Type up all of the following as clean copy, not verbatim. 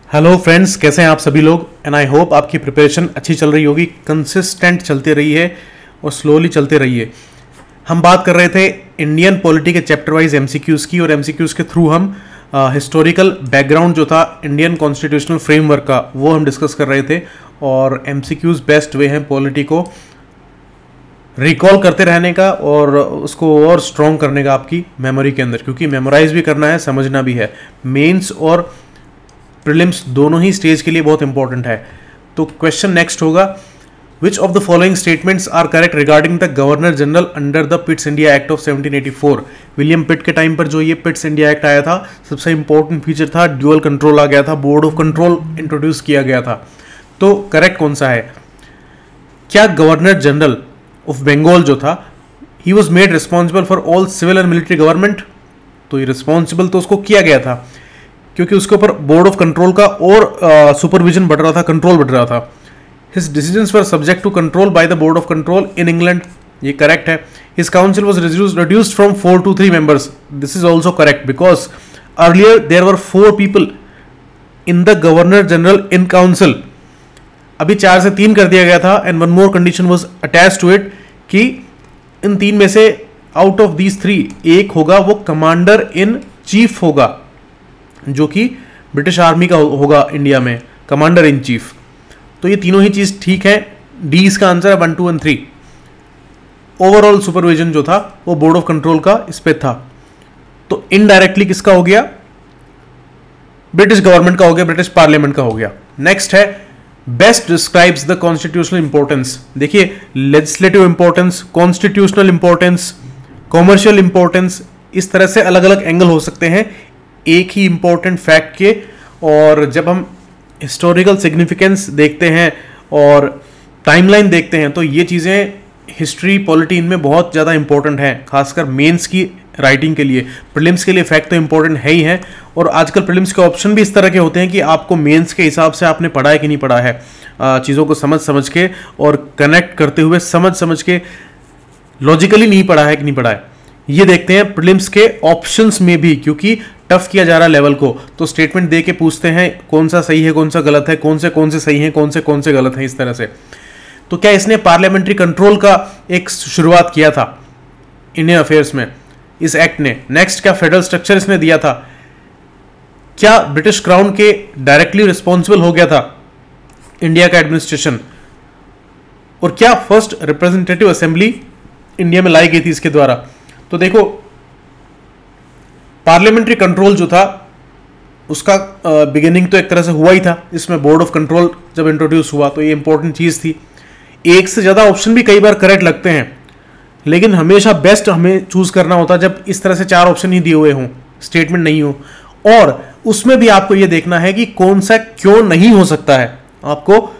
Hello friends, कैसे हैं आप सभी लोग। एंड आई होप आपकी प्रिपरेशन अच्छी चल रही होगी, कंसिस्टेंट चलते रही है और स्लोली चलते रही है। हम बात कर रहे थे इंडियन पॉलिटी के चैप्टर वाइज एमसीक्यूज़ की, और एमसीक्यूज़ के थ्रू हम हिस्टोरिकल बैकग्राउंड जो था इंडियन कॉन्स्टिट्यूशनल फ्रेमवर्क का वो हम डिस्कस कर रहे थे। और एमसीक्यूज़ बेस्ट वे हैं पॉलिटी को रिकॉल करते रहने का और उसको और स्ट्रॉन्ग करने का आपकी मेमोरी के अंदर, क्योंकि मेमोराइज भी करना है, समझना भी है। मेंस और प्रीलिम्स दोनों ही स्टेज के लिए बहुत इंपॉर्टेंट है। तो क्वेश्चन नेक्स्ट होगा, which of the following statements are correct regarding the governor general under the Pitt's India Act of 1784। William Pitt के टाइम पर जो ये पिट्स इंडिया एक्ट आया था, सबसे इंपॉर्टेंट फीचर था ड्यूअल कंट्रोल आ गया था, बोर्ड ऑफ कंट्रोल इंट्रोड्यूस किया गया था। तो करेक्ट कौन सा है? क्या गवर्नर जनरल ऑफ बंगाल जो था, he was made responsible for all civil and military government? तो ये रिस्पॉन्सिबल तो उसको किया गया था, क्योंकि उसके ऊपर बोर्ड ऑफ कंट्रोल का और सुपरविजन बढ़ रहा था, कंट्रोल बढ़ रहा था। His decisions were subject to control by the board of control in England, ये करेक्ट है। His council was reduced from 4 to 3 members, this is also correct, because earlier there were 4 people in the governor general in council. अभी 4 से 3 कर दिया गया था, and one more condition was attached to it कि in 3 में से out of these 3 एक होगा वो कमांडर इन चीफ होगा, जो कि ब्रिटिश आर्मी का होगा इंडिया में, कमांडर इन चीफ। तो ये तीनों ही चीज ठीक है। डी इसका आंसर है 1, 2 और 3। ओवरऑल सुपरविजन जो था वो बोर्ड ऑफ कंट्रोल का इस पे था। तो इनडायरेक्टली किसका हो गया? ब्रिटिश गवर्नमेंट का हो गया, ब्रिटिश पार्लियामेंट का हो गया। नेक्स्ट है, best describes the constitutional importance. देखिए, legislative importance, constitutional importance, commercial importance, इस तरह से अलग अलग एंगल हो सकते हैं एक ही इंपॉर्टेंट फैक्ट के। और जब हम हिस्टोरिकल सिग्निफिकेंस देखते हैं और टाइमलाइन देखते हैं, तो ये चीज़ें हिस्ट्री पॉलिटी इनमें बहुत ज़्यादा इंपॉर्टेंट हैं, खासकर मेंस की राइटिंग के लिए। प्रीलिम्स के लिए फैक्ट तो इंपॉर्टेंट है ही है, और आजकल प्रीलिम्स के ऑप्शन भी इस तरह के होते हैं कि आपको मेंस के हिसाब से आपने पढ़ा है कि नहीं पढ़ा है, चीज़ों को समझ समझ के और कनेक्ट करते हुए समझ समझ के, लॉजिकली नहीं पढ़ा है कि नहीं पढ़ा है, ये देखते हैं प्रीलिम्स के ऑप्शंस में भी, क्योंकि टफ किया जा रहा है लेवल को। तो स्टेटमेंट दे के पूछते हैं कौन सा सही है, कौन सा गलत है, कौन से सही है, कौन से गलत है, इस तरह से। तो क्या इसने पार्लियामेंट्री कंट्रोल का एक शुरुआत किया था इंडियन अफेयर्स में इस एक्ट ने? नेक्स्ट, क्या फेडरल स्ट्रक्चर इसने दिया था? क्या ब्रिटिश क्राउन के डायरेक्टली रिस्पॉन्सिबल हो गया था इंडिया का एडमिनिस्ट्रेशन? और क्या फर्स्ट रिप्रेजेंटेटिव असेंबली इंडिया में लाई गई थी इसके द्वारा? तो देखो, पार्लियामेंट्री कंट्रोल जो था उसका बिगिनिंग तो एक तरह से हुआ ही था इसमें। बोर्ड ऑफ कंट्रोल जब इंट्रोड्यूस हुआ तो ये इंपॉर्टेंट चीज़ थी। एक से ज़्यादा ऑप्शन भी कई बार करेक्ट लगते हैं, लेकिन हमेशा बेस्ट हमें चूज करना होता जब इस तरह से 4 ऑप्शन ही दिए हुए हों, स्टेटमेंट नहीं हो। और उसमें भी आपको ये देखना है कि कौन सा क्यों नहीं हो सकता है, आपको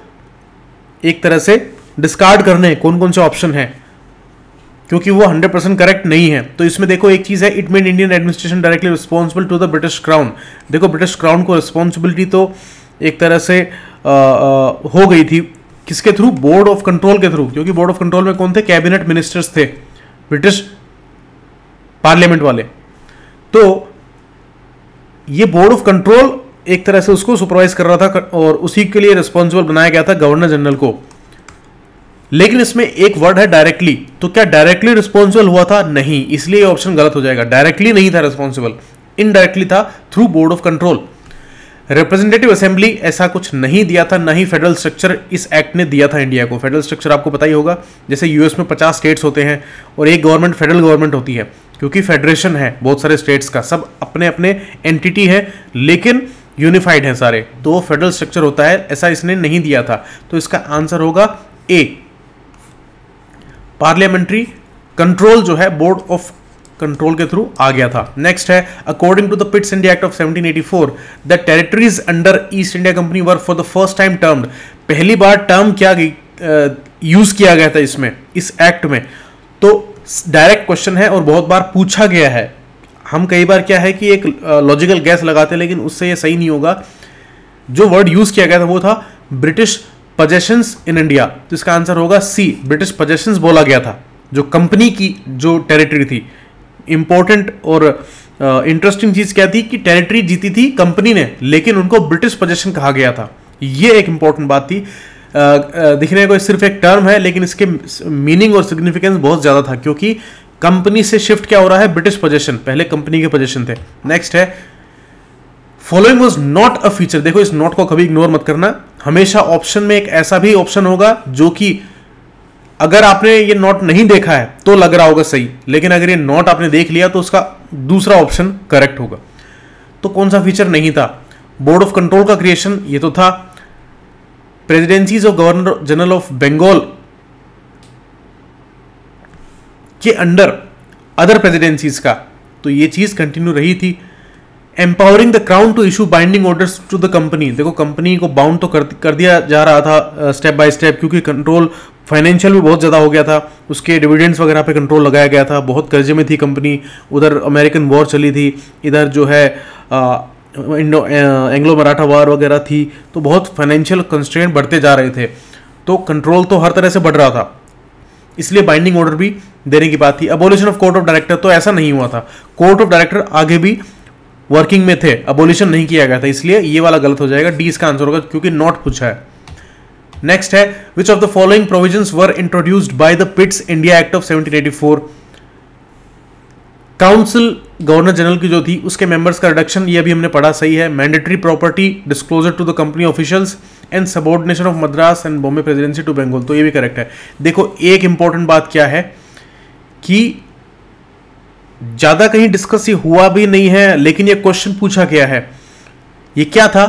एक तरह से डिस्कार्ड करने कौन कौन से ऑप्शन हैं, क्योंकि वो 100% करेक्ट नहीं है। तो इसमें देखो, एक चीज़ है, it made Indian administration directly responsible to the British crown. देखो, ब्रिटिश क्राउन को रिस्पॉन्सिबिलिटी तो एक तरह से हो गई थी, किसके थ्रू? बोर्ड ऑफ कंट्रोल के थ्रू, क्योंकि बोर्ड ऑफ कंट्रोल में कौन थे? कैबिनेट मिनिस्टर्स थे, ब्रिटिश पार्लियामेंट वाले। तो ये बोर्ड ऑफ कंट्रोल एक तरह से उसको सुपरवाइज कर रहा था, और उसी के लिए रिस्पॉन्सिबल बनाया गया था गवर्नर जनरल को। लेकिन इसमें एक वर्ड है डायरेक्टली, तो क्या डायरेक्टली रिस्पॉन्सिबल हुआ था? नहीं, इसलिए ऑप्शन गलत हो जाएगा। डायरेक्टली नहीं था रिस्पॉन्सिबल, इनडायरेक्टली था, through board of control. Representative assembly ऐसा कुछ नहीं दिया था, ना ही फेडरल स्ट्रक्चर इस एक्ट ने दिया था इंडिया को। फेडरल स्ट्रक्चर आपको पता ही होगा, जैसे यूएस में 50 स्टेट्स होते हैं और एक गवर्नमेंट फेडरल गवर्नमेंट होती है, क्योंकि फेडरेशन है बहुत सारे स्टेट्स का, सब अपने अपने एंटिटी है लेकिन यूनिफाइड है सारे, तो वो फेडरल स्ट्रक्चर होता है। ऐसा इसने नहीं दिया था, तो इसका आंसर होगा ए, पार्लियामेंट्री कंट्रोल जो है बोर्ड ऑफ कंट्रोल के थ्रू आ गया था। नेक्स्ट है, according to the Pitt's India Act of 1784 the territories under East India Company were for the first time termed. पहली बार टर्म क्या यूज किया गया था इसमें, इस एक्ट में। तो डायरेक्ट क्वेश्चन है और बहुत बार पूछा गया है। हम कई बार क्या है कि एक लॉजिकल गैस लगाते हैं, लेकिन उससे ये सही नहीं होगा। जो वर्ड यूज किया गया था वो था ब्रिटिश पजेशंस इन इंडिया, तो इसका आंसर होगा सी, ब्रिटिश पजेशंस बोला गया था, जो कंपनी की जो टेरिटरी थी, इंपॉर्टेंट और इंटरेस्टिंग चीज क्या थी कि टेरिटरी जीती थी कंपनी ने, लेकिन उनको ब्रिटिश पोजेशन कहा गया था। ये एक इंपॉर्टेंट बात थी। दिखने को सिर्फ एक टर्म है, लेकिन इसके मीनिंग और सिग्निफिकेंस बहुत ज्यादा था, क्योंकि कंपनी से शिफ्ट क्या हो रहा है, ब्रिटिश पोजेशन, पहले कंपनी के पोजेशन थे। नेक्स्ट है following was not a feature. देखो इस नोट को कभी इग्नोर मत करना, हमेशा ऑप्शन में एक ऐसा भी ऑप्शन होगा जो कि अगर आपने ये नोट नहीं देखा है तो लग रहा होगा सही, लेकिन अगर ये नोट आपने देख लिया तो उसका दूसरा ऑप्शन करेक्ट होगा। तो कौन सा फीचर नहीं था? बोर्ड ऑफ कंट्रोल का क्रिएशन, ये तो था। Presidencies of governor general of Bengal के अंडर अदर प्रेसिडेंसीज का, तो ये चीज कंटिन्यू रही थी। Empowering the crown to issue binding orders to the company. देखो कंपनी को बाउंड तो कर दिया जा रहा था स्टेप बाय स्टेप, क्योंकि कंट्रोल फाइनेंशियल भी बहुत ज़्यादा हो गया था, उसके डिविडेंड्स वगैरह पे कंट्रोल लगाया गया था, बहुत कर्जे में थी कंपनी, उधर अमेरिकन वॉर चली थी, इधर जो है एंग्लो मराठा वॉर वगैरह थी, तो बहुत फाइनेंशियल कंस्ट्रेंट बढ़ते जा रहे थे, तो कंट्रोल तो हर तरह से बढ़ रहा था, इसलिए बाइंडिंग ऑर्डर भी देने की बात थी। Abolition of court of director, तो ऐसा नहीं हुआ था, कोर्ट ऑफ डायरेक्टर आगे भी वर्किंग में थे, अबोलिशन नहीं किया गया था, इसलिए ये वाला गलत हो जाएगा, डी इसका आंसर होगा, क्योंकि नॉट पूछा है। नेक्स्ट है विच of the following provisions were introduced by the Pitt's India Act of 1784। Council governor general की जो थी उसके मेंबर्स का रिडक्शन, ये भी हमने पढ़ा, सही है। Mandatory property disclosure to the company officials and subordination of Madras and Bombay presidency to Bengal, तो ये भी करेक्ट है। देखो एक इंपॉर्टेंट बात क्या है कि ज्यादा कहीं डिस्कस ये हुआ भी नहीं है, लेकिन ये क्वेश्चन पूछा गया है। ये क्या था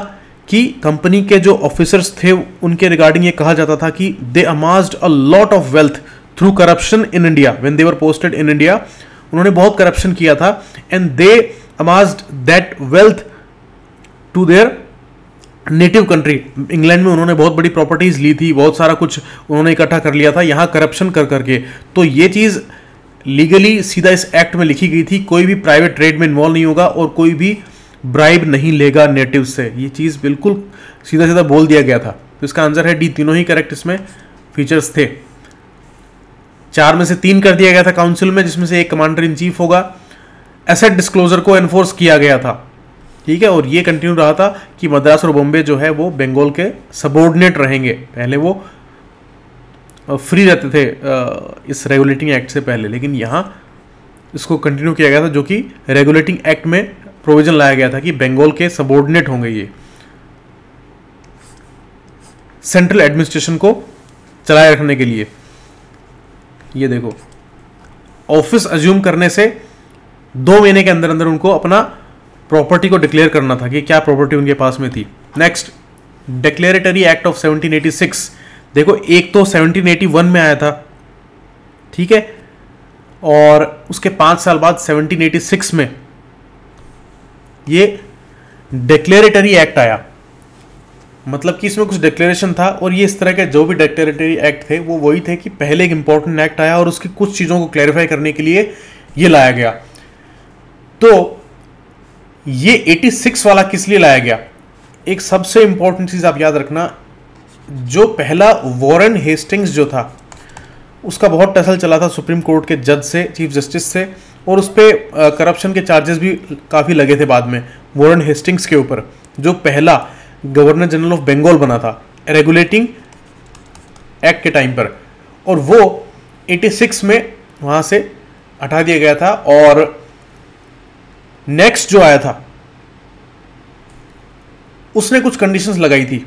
कि कंपनी के जो ऑफिसर्स थे उनके रिगार्डिंग ये कहा जाता था कि they amassed a lot of wealth through corruption in India when they were posted in India. उन्होंने बहुत करप्शन किया था and they amassed that wealth to their native country. England में उन्होंने बहुत बड़ी प्रॉपर्टीज ली थी, बहुत सारा कुछ उन्होंने इकट्ठा कर लिया था यहाँ करप्शन कर करके। तो ये चीज लीगली सीधा इस एक्ट में लिखी गई थी, कोई भी प्राइवेट ट्रेड में इन्वॉल्व नहीं होगा और कोई भी ब्राइब नहीं लेगा नेटिव से, ये चीज बिल्कुल सीधा सीधा बोल दिया गया था। तो इसका आंसर है डी, तीनों ही करेक्ट इसमें फीचर्स थे। 4 में से 3 कर दिया गया था काउंसिल में, जिसमें से एक कमांडर इन चीफ होगा। एसेट डिस्क्लोजर को एनफोर्स किया गया था, ठीक है, और ये कंटिन्यू रहा था कि मद्रास और बॉम्बे जो है वो बंगाल के सबऑर्डिनेट रहेंगे। पहले वो फ्री रहते थे इस रेगुलेटिंग एक्ट से पहले, लेकिन यहाँ इसको कंटिन्यू किया गया था, जो कि रेगुलेटिंग एक्ट में प्रोविजन लाया गया था कि बंगाल के सबऑर्डिनेट होंगे ये, सेंट्रल एडमिनिस्ट्रेशन को चलाए रखने के लिए। ये देखो ऑफिस अज्यूम करने से 2 महीने के अंदर अंदर उनको अपना प्रॉपर्टी को डिक्लेयर करना था कि क्या प्रॉपर्टी उनके पास में थी। Next declaratory act of 1786। देखो एक तो 1781 में आया था, ठीक है, और उसके 5 साल बाद 1786 में ये डिक्लेरेटरी एक्ट आया। मतलब कि इसमें कुछ डिक्लेरेशन था, और ये इस तरह के जो भी डिक्लेरेटरी एक्ट थे वो वही थे कि पहले एक इंपॉर्टेंट एक्ट आया और उसकी कुछ चीज़ों को क्लैरिफाई करने के लिए ये लाया गया। तो ये 86 वाला किस लिए लाया गया? एक सबसे इंपॉर्टेंट चीज़ आप याद रखना, जो पहला वॉरेन हेस्टिंग्स जो था उसका बहुत टसल चला था सुप्रीम कोर्ट के जज से, चीफ जस्टिस से, और उस पर करप्शन के चार्जेस भी काफ़ी लगे थे बाद में वॉरेन हेस्टिंग्स के ऊपर, जो पहला गवर्नर जनरल ऑफ बंगाल बना था रेगुलेटिंग एक्ट के टाइम पर, और वो 86 में वहाँ से हटा दिया गया था। और नेक्स्ट जो आया था उसने कुछ कंडीशंस लगाई थी,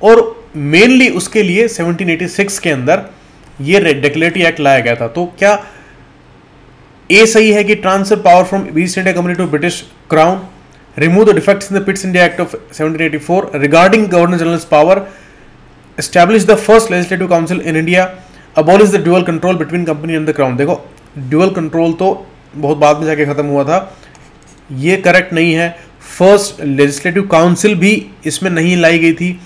और मेनली उसके लिए 1786 के अंदर ये डिक्लेरेटरी एक्ट लाया गया था। तो क्या ए सही है कि transfer power from East India Company to British crown, remove the defects in the Pitt's India Act of 1784 regarding governor general's power, establish the first legislative council in India, abolish the dual control between company and the crown. देखो dual control तो बहुत बाद में जाके खत्म हुआ था, ये करेक्ट नहीं है। फर्स्ट लेजिस्लेटिव काउंसिल भी इसमें नहीं लाई गई थी।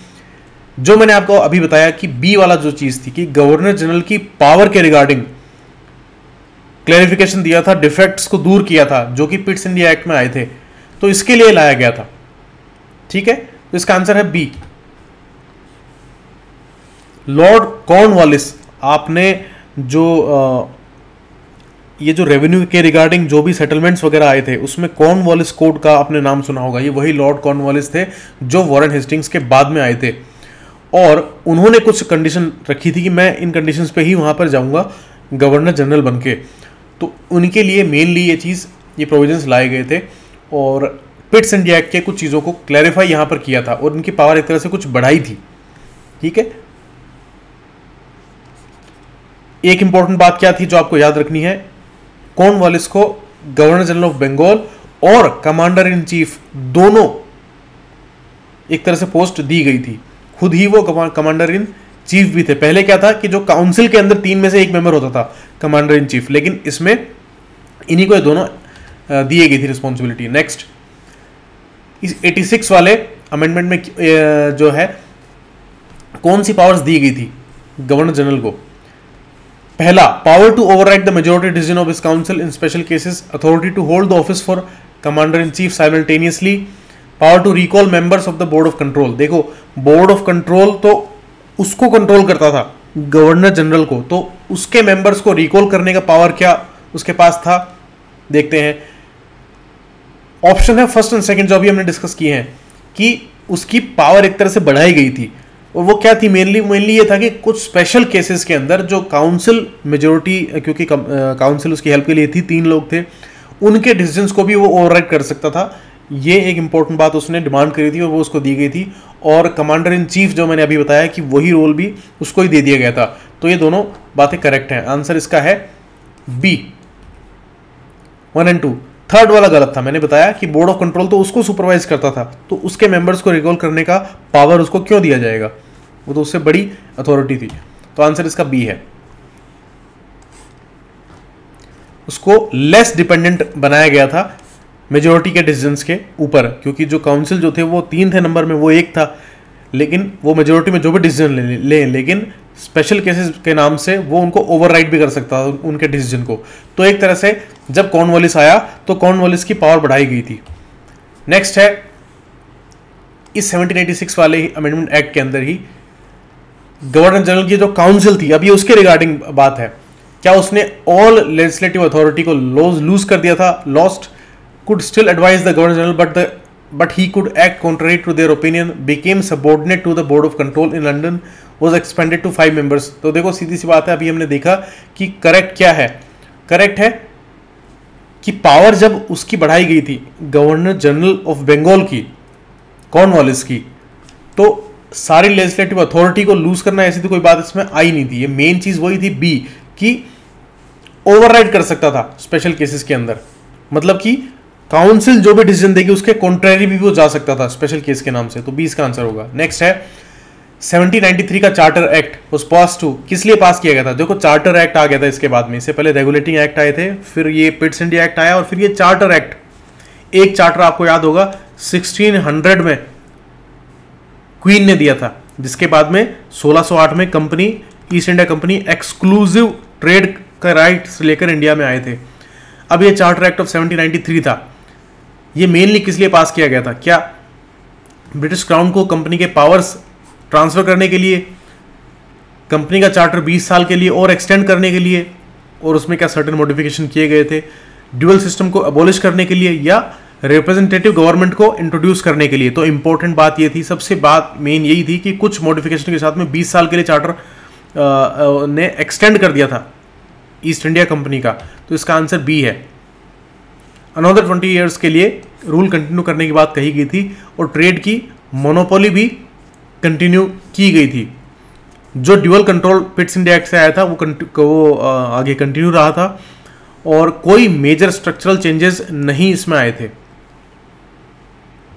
जो मैंने आपको अभी बताया कि बी वाला जो चीज थी कि गवर्नर जनरल की पावर के रिगार्डिंग क्लैरिफिकेशन दिया था, डिफेक्ट्स को दूर किया था जो कि पिट्स इंडिया एक्ट में आए थे, तो इसके लिए लाया गया था, ठीक है। तो इसका आंसर है बी। लॉर्ड कॉर्नवालिस, आपने जो ये जो रेवेन्यू के रिगार्डिंग जो भी सेटलमेंट्स वगैरह आए थे उसमें कॉर्नवालिस कोड का आपने नाम सुना होगा। ये वही लॉर्ड कॉर्नवालिस थे जो वॉरेन हेस्टिंग्स के बाद में आए थे, और उन्होंने कुछ कंडीशन रखी थी कि मैं इन कंडीशंस पे ही वहाँ पर जाऊँगा गवर्नर जनरल बन के। तो उनके लिए मेनली ये प्रोविजंस लाए गए थे, और पिट्स इंडिया एक्ट के कुछ चीज़ों को क्लैरिफाई यहाँ पर किया था और उनकी पावर एक तरह से कुछ बढ़ाई थी। ठीक है, एक इंपॉर्टेंट बात क्या थी जो आपको याद रखनी है, कॉर्नवालिस को गवर्नर जनरल ऑफ बंगाल और कमांडर इन चीफ दोनों एक तरह से पोस्ट दी गई थी। खुद ही वो कमांडर इन चीफ भी थे। पहले क्या था कि जो काउंसिल के अंदर 3 में से 1 मेंबर होता था कमांडर इन चीफ, लेकिन इसमें इन्हीं को दोनों दिए गई थी रिस्पॉन्सिबिलिटी। नेक्स्ट, इस 86 वाले अमेंडमेंट में जो है कौन सी पावर्स दी गई थी गवर्नर जनरल को? पहला, power to override the majority decision of his council in special cases, authority to hold the office for commander in chief simultaneously, power to recall members of the board of control. देखो, board of control तो उसको control करता था governor general को, तो उसके members को recall करने का पावर क्या उसके पास था, देखते हैं। ऑप्शन है फर्स्ट एंड सेकंड, जो अभी हमने डिस्कस किए हैं, कि उसकी पावर एक तरह से बढ़ाई गई थी, और वो क्या थी? मेनली ये था कि कुछ स्पेशल केसेस के अंदर जो काउंसिल मेजोरिटी, क्योंकि काउंसिल उसकी हेल्प के लिए थी, 3 लोग थे, उनके डिसीजंस को भी वो ओवरराइड कर सकता था। ये एक इंपॉर्टेंट बात उसने डिमांड करी थी और वो उसको दी गई थी। और कमांडर इन चीफ जो मैंने अभी बताया कि वही रोल भी उसको ही दे दिया गया था। तो ये दोनों बातें करेक्ट हैं। आंसर इसका है बी, 1 और 2। थर्ड वाला गलत था। मैंने बताया कि बोर्ड ऑफ कंट्रोल तो उसको सुपरवाइज करता था, तो उसके मेंबर्स को रिकॉल करने का पावर उसको क्यों दिया जाएगा? वो तो उससे बड़ी अथॉरिटी थी। तो आंसर इसका बी है। उसको लेस डिपेंडेंट बनाया गया था मेजोरिटी के डिसीजंस के ऊपर, क्योंकि जो काउंसिल जो थे वो 3 थे नंबर में, वो 1 था, लेकिन वो मेजोरिटी में जो भी डिसीजन ले लेकिन स्पेशल केसेस के नाम से वो उनको ओवरराइड भी कर सकता था उनके डिसीजन को। तो एक तरह से जब कॉर्नवालिस आया तो कॉर्नवालिस की पावर बढ़ाई गई थी। नेक्स्ट है, इस 1786 वाले अमेंडमेंट एक्ट के अंदर ही गवर्नर जनरल की जो काउंसिल थी, अभी उसके रिगार्डिंग बात है, क्या उसने ऑल लेजिस्लेटिव अथॉरिटी को लूज कर दिया था? Lost, could still advise the governor general but he could act contrary to their opinion, became subordinate to the board of control in London, was expanded to 5 members। तो देखो सीधी सी बात है, अभी हमने देखा कि करेक्ट क्या है। करेक्ट है कि पावर जब उसकी बढ़ाई गई थी गवर्नर जनरल ऑफ बंगाल की, कॉर्नवालिस की, तो सारी लेजिस्लेटिव अथॉरिटी को लूज करना ऐसी तो कोई बात इसमें आई नहीं थी। ये मेन चीज वही थी बी, कि ओवरराइड कर सकता था स्पेशल केसेस के अंदर, मतलब कि काउंसिल जो भी डिसीजन देगी उसके कॉन्ट्रेरी भी वो जा सकता था स्पेशल केस के नाम से। तो 20 का आंसर होगा। नेक्स्ट है, 1793 का charter act was pass to, किस लिए पास किया गया था? देखो, चार्टर एक्ट आ गया था इसके बाद में, इससे पहले रेगुलेटिंग एक्ट आए थे, फिर ये पिट्स इंडिया एक्ट आया और फिर ये चार्टर एक्ट। एक चार्टर आपको याद होगा 1600 में क्वीन ने दिया था, जिसके बाद में 1608 में company east India company exclusive trade का राइट्स लेकर इंडिया में आए थे। अब ये चार्टर एक्ट ऑफ 1793 था। ये मेनली किस लिए पास किया गया था? क्या ब्रिटिश क्राउन को कंपनी के पावर्स ट्रांसफर करने के लिए, कंपनी का चार्टर 20 साल के लिए और एक्सटेंड करने के लिए, और उसमें क्या सर्टेन मॉडिफिकेशन किए गए थे, ड्यूअल सिस्टम को अबॉलिश करने के लिए, या रिप्रेजेंटेटिव गवर्नमेंट को इंट्रोड्यूस करने के लिए? तो इंपॉर्टेंट बात ये थी, सबसे बात मेन यही थी कि कुछ मॉडिफिकेशन के साथ में 20 साल के लिए चार्टर ने एक्सटेंड कर दिया था ईस्ट इंडिया कंपनी का। तो इसका आंसर बी है। अनदर 20 ईयर्स के लिए रूल कंटिन्यू करने की बात कही गई थी और ट्रेड की मोनोपोली भी कंटिन्यू की गई थी। जो ड्यूअल कंट्रोल पिट्स इंडिया एक्ट से आया था वो आगे कंटिन्यू रहा था और कोई मेजर स्ट्रक्चरल चेंजेस नहीं इसमें आए थे।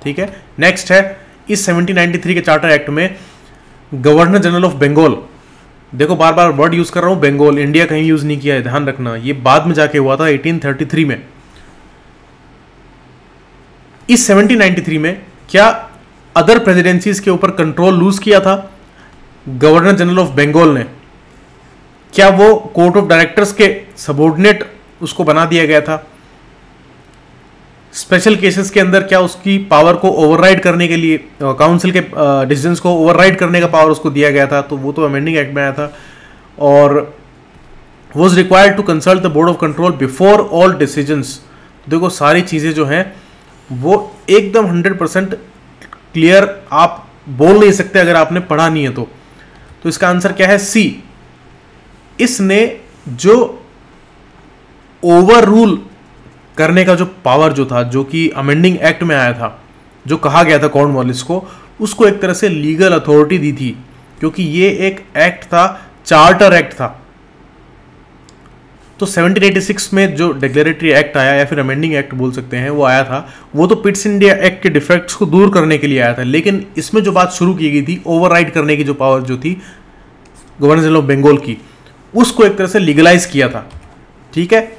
ठीक है, नेक्स्ट है, इस 1793 के चार्टर एक्ट में गवर्नर जनरल ऑफ बंगाल, देखो बार बार वर्ड यूज कर रहा हूं, बंगाल, इंडिया कहीं यूज नहीं किया है, ध्यान रखना, ये बाद में जाके हुआ था 1833 में। इस 1793 में क्या अदर प्रेसिडेंसीज के ऊपर कंट्रोल लूज किया था गवर्नर जनरल ऑफ बंगाल ने? क्या वो कोर्ट ऑफ डायरेक्टर्स के सबऑर्डिनेट उसको बना दिया गया था? स्पेशल केसेस के अंदर क्या उसकी पावर को ओवरराइड करने के लिए, काउंसिल के डिसीजंस को ओवरराइड करने का पावर उसको दिया गया था? तो वो तो अमेंडिंग एक्ट में आया था। और was required to consult the board of control before all decisions. देखो सारी चीज़ें जो हैं वो एकदम 100% क्लियर आप बोल नहीं सकते अगर आपने पढ़ा नहीं है तो इसका आंसर क्या है? सी। इसने जो ओवर रूल करने का जो पावर जो था, जो कि अमेंडिंग एक्ट में आया था, जो कहा गया था कॉर्नवालिस को, उसको एक तरह से लीगल अथॉरिटी दी थी, क्योंकि ये एक एक्ट था, चार्टर एक्ट था। तो 1786 में जो डिक्लेरेटरी एक्ट आया या फिर अमेंडिंग एक्ट बोल सकते हैं वो आया था, वो तो पिट्स इंडिया एक्ट के डिफेक्ट्स को दूर करने के लिए आया था, लेकिन इसमें जो बात शुरू की गई थी ओवरराइड करने की जो पावर जो थी गवर्नर जनरल ऑफ बंगाल की, उसको एक तरह से लीगलाइज किया था। ठीक है,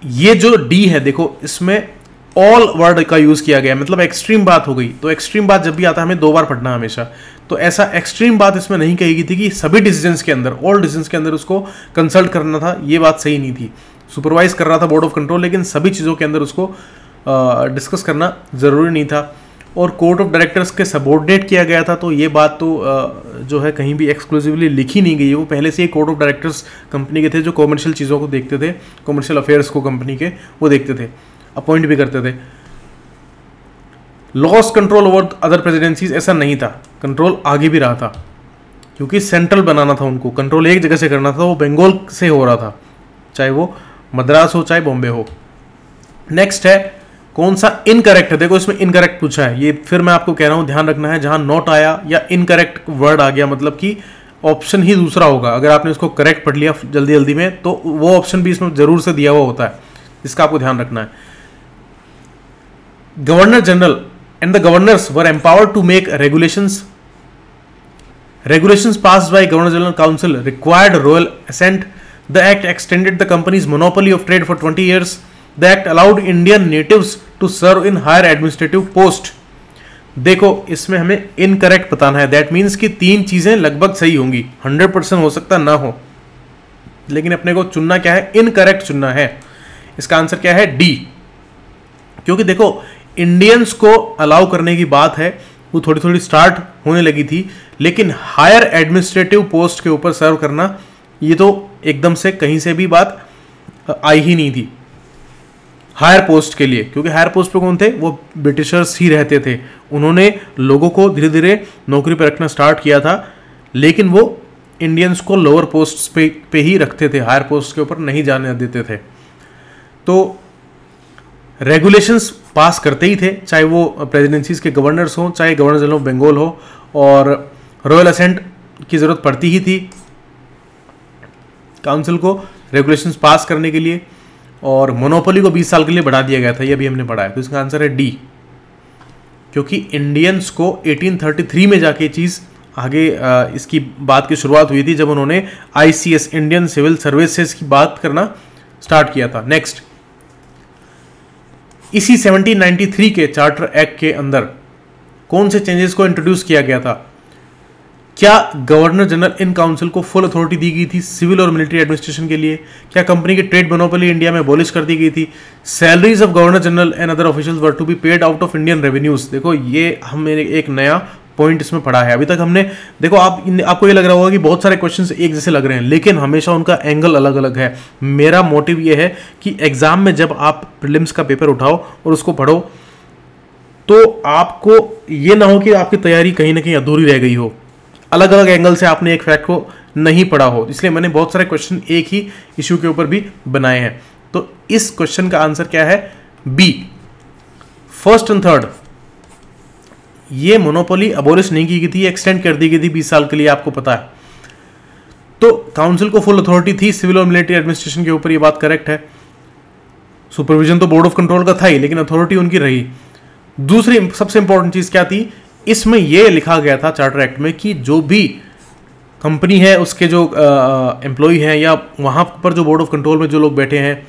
ये जो डी है देखो इसमें ऑल वर्ड का यूज किया गया, मतलब एक्सट्रीम बात हो गई। तो एक्सट्रीम बात जब भी आता है हमें 2 बार पढ़ना हमेशा। तो ऐसा एक्सट्रीम बात इसमें नहीं कही गई थी कि सभी डिसीजंस के अंदर, ऑल डिसीजंस के अंदर उसको कंसल्ट करना था, ये बात सही नहीं थी। सुपरवाइज कर रहा था बोर्ड ऑफ कंट्रोल, लेकिन सभी चीज़ों के अंदर उसको डिस्कस करना ज़रूरी नहीं था। और कोर्ट ऑफ डायरेक्टर्स के सबॉर्डिनेट किया गया था, तो ये बात तो जो है कहीं भी एक्सक्लूसिवली लिखी नहीं गई है। वो पहले से ही कोर्ट ऑफ डायरेक्टर्स कंपनी के थे जो कॉमर्शियल चीज़ों को देखते थे, कॉमर्शियल अफेयर्स को कंपनी के वो देखते थे, अपॉइंट भी करते थे। Loss control over other presidencies, ऐसा नहीं था, कंट्रोल आगे भी रहा था, क्योंकि सेंट्रल बनाना था उनको, कंट्रोल एक जगह से करना था, वो बंगाल से हो रहा था, चाहे वो मद्रास हो चाहे बॉम्बे हो। नेक्स्ट है कौन सा इनकरेक्ट है? देखो इसमें इनकरेक्ट पूछा है, ये फिर मैं आपको कह रहा हूं ध्यान रखना है, जहां नॉट आया या इनकरेक्ट वर्ड आ गया मतलब कि ऑप्शन ही दूसरा होगा। अगर आपने उसको करेक्ट पढ़ लिया जल्दी जल्दी में तो वो ऑप्शन भी इसमें जरूर से दिया हुआ होता है, इसका आपको ध्यान रखना है। Governor general and the governors were empowered to make regulations. Regulations passed by Governor General Council required royal assent. The act extended the company's monopoly of trade for 20 years. The act allowed Indian natives to serve in higher administrative post. देखो इसमें हमें incorrect बताना है, that means कि 3 चीजें लगभग सही होंगी, 100% हो सकता ना हो, लेकिन अपने को चुनना क्या है? इनकरेक्ट चुनना है। इसका आंसर क्या है? डी। क्योंकि देखो इंडियंस को अलाउ करने की बात है, वो थोड़ी थोड़ी स्टार्ट होने लगी थी, लेकिन हायर एडमिनिस्ट्रेटिव पोस्ट के ऊपर सर्व करना ये तो एकदम से कहीं से भी बात आई ही नहीं थी हायर पोस्ट के लिए, क्योंकि हायर पोस्ट पे कौन थे? वो ब्रिटिशर्स ही रहते थे। उन्होंने लोगों को धीरे धीरे नौकरी पर रखना स्टार्ट किया था, लेकिन वो इंडियंस को लोअर पोस्ट पे ही रखते थे, हायर पोस्ट के ऊपर नहीं जाने देते थे। तो रेगुलेशंस पास करते ही थे, चाहे वो प्रेसिडेंसीज के गवर्नर्स हो, चाहे गवर्नर जनरल ऑफ बंगाल हो, और रॉयल असेंट की ज़रूरत पड़ती ही थी काउंसिल को रेगुलेशंस पास करने के लिए, और मोनोपोली को 20 साल के लिए बढ़ा दिया गया था, ये भी हमने पढ़ा है। तो इसका आंसर है डी, क्योंकि इंडियंस को 1833 में जाके चीज़ आगे इसकी बात की शुरुआत हुई थी, जब उन्होंने ICS इंडियन सिविल सर्विसेज की बात करना स्टार्ट किया था। नेक्स्ट, इसी 1793 के चार्टर एक्ट के अंदर कौन से चेंजेस को इंट्रोड्यूस किया गया था? क्या गवर्नर जनरल इन काउंसिल को फुल अथॉरिटी दी गई थी सिविल और मिलिट्री एडमिनिस्ट्रेशन के लिए? क्या कंपनी की ट्रेड मोनोपोली इंडिया में अबॉलिश कर दी गई थी? Salaries of governor general and other officials were to be paid out of Indian revenues. देखो ये हमने एक नया पॉइंट इसमें पढ़ा है। अभी तक हमने देखो आपको ये लग रहा होगा कि बहुत सारे क्वेश्चंस एक जैसे लग रहे हैं, लेकिन हमेशा उनका एंगल अलग अलग है। मेरा मोटिव ये है कि एग्जाम में जब आप प्रीलिम्स का पेपर उठाओ और उसको पढ़ो तो आपको ये ना हो कि आपकी तैयारी कहीं ना कहीं अधूरी रह गई हो, अलग अलग एंगल से आपने एक फैक्ट को नहीं पढ़ा हो। इसलिए मैंने बहुत सारे क्वेश्चन एक ही इश्यू के ऊपर भी बनाए हैं। तो इस क्वेश्चन का आंसर क्या है? B, first and third. ये मोनोपोली अबोलिश नहीं की गई थी, एक्सटेंड कर दी गई थी 20 साल के लिए, आपको पता है। तो काउंसिल को फुल अथॉरिटी थी सिविल और मिलिट्री एडमिनिस्ट्रेशन के ऊपर, ये बात करेक्ट है। सुपरविजन तो बोर्ड ऑफ कंट्रोल का था ही, लेकिन अथॉरिटी उनकी रही। दूसरी सबसे इंपॉर्टेंट चीज क्या थी? इसमें यह लिखा गया था चार्टर एक्ट में कि जो भी कंपनी है उसके जो एम्प्लॉय हैं या वहां पर जो बोर्ड ऑफ कंट्रोल में जो लोग बैठे हैं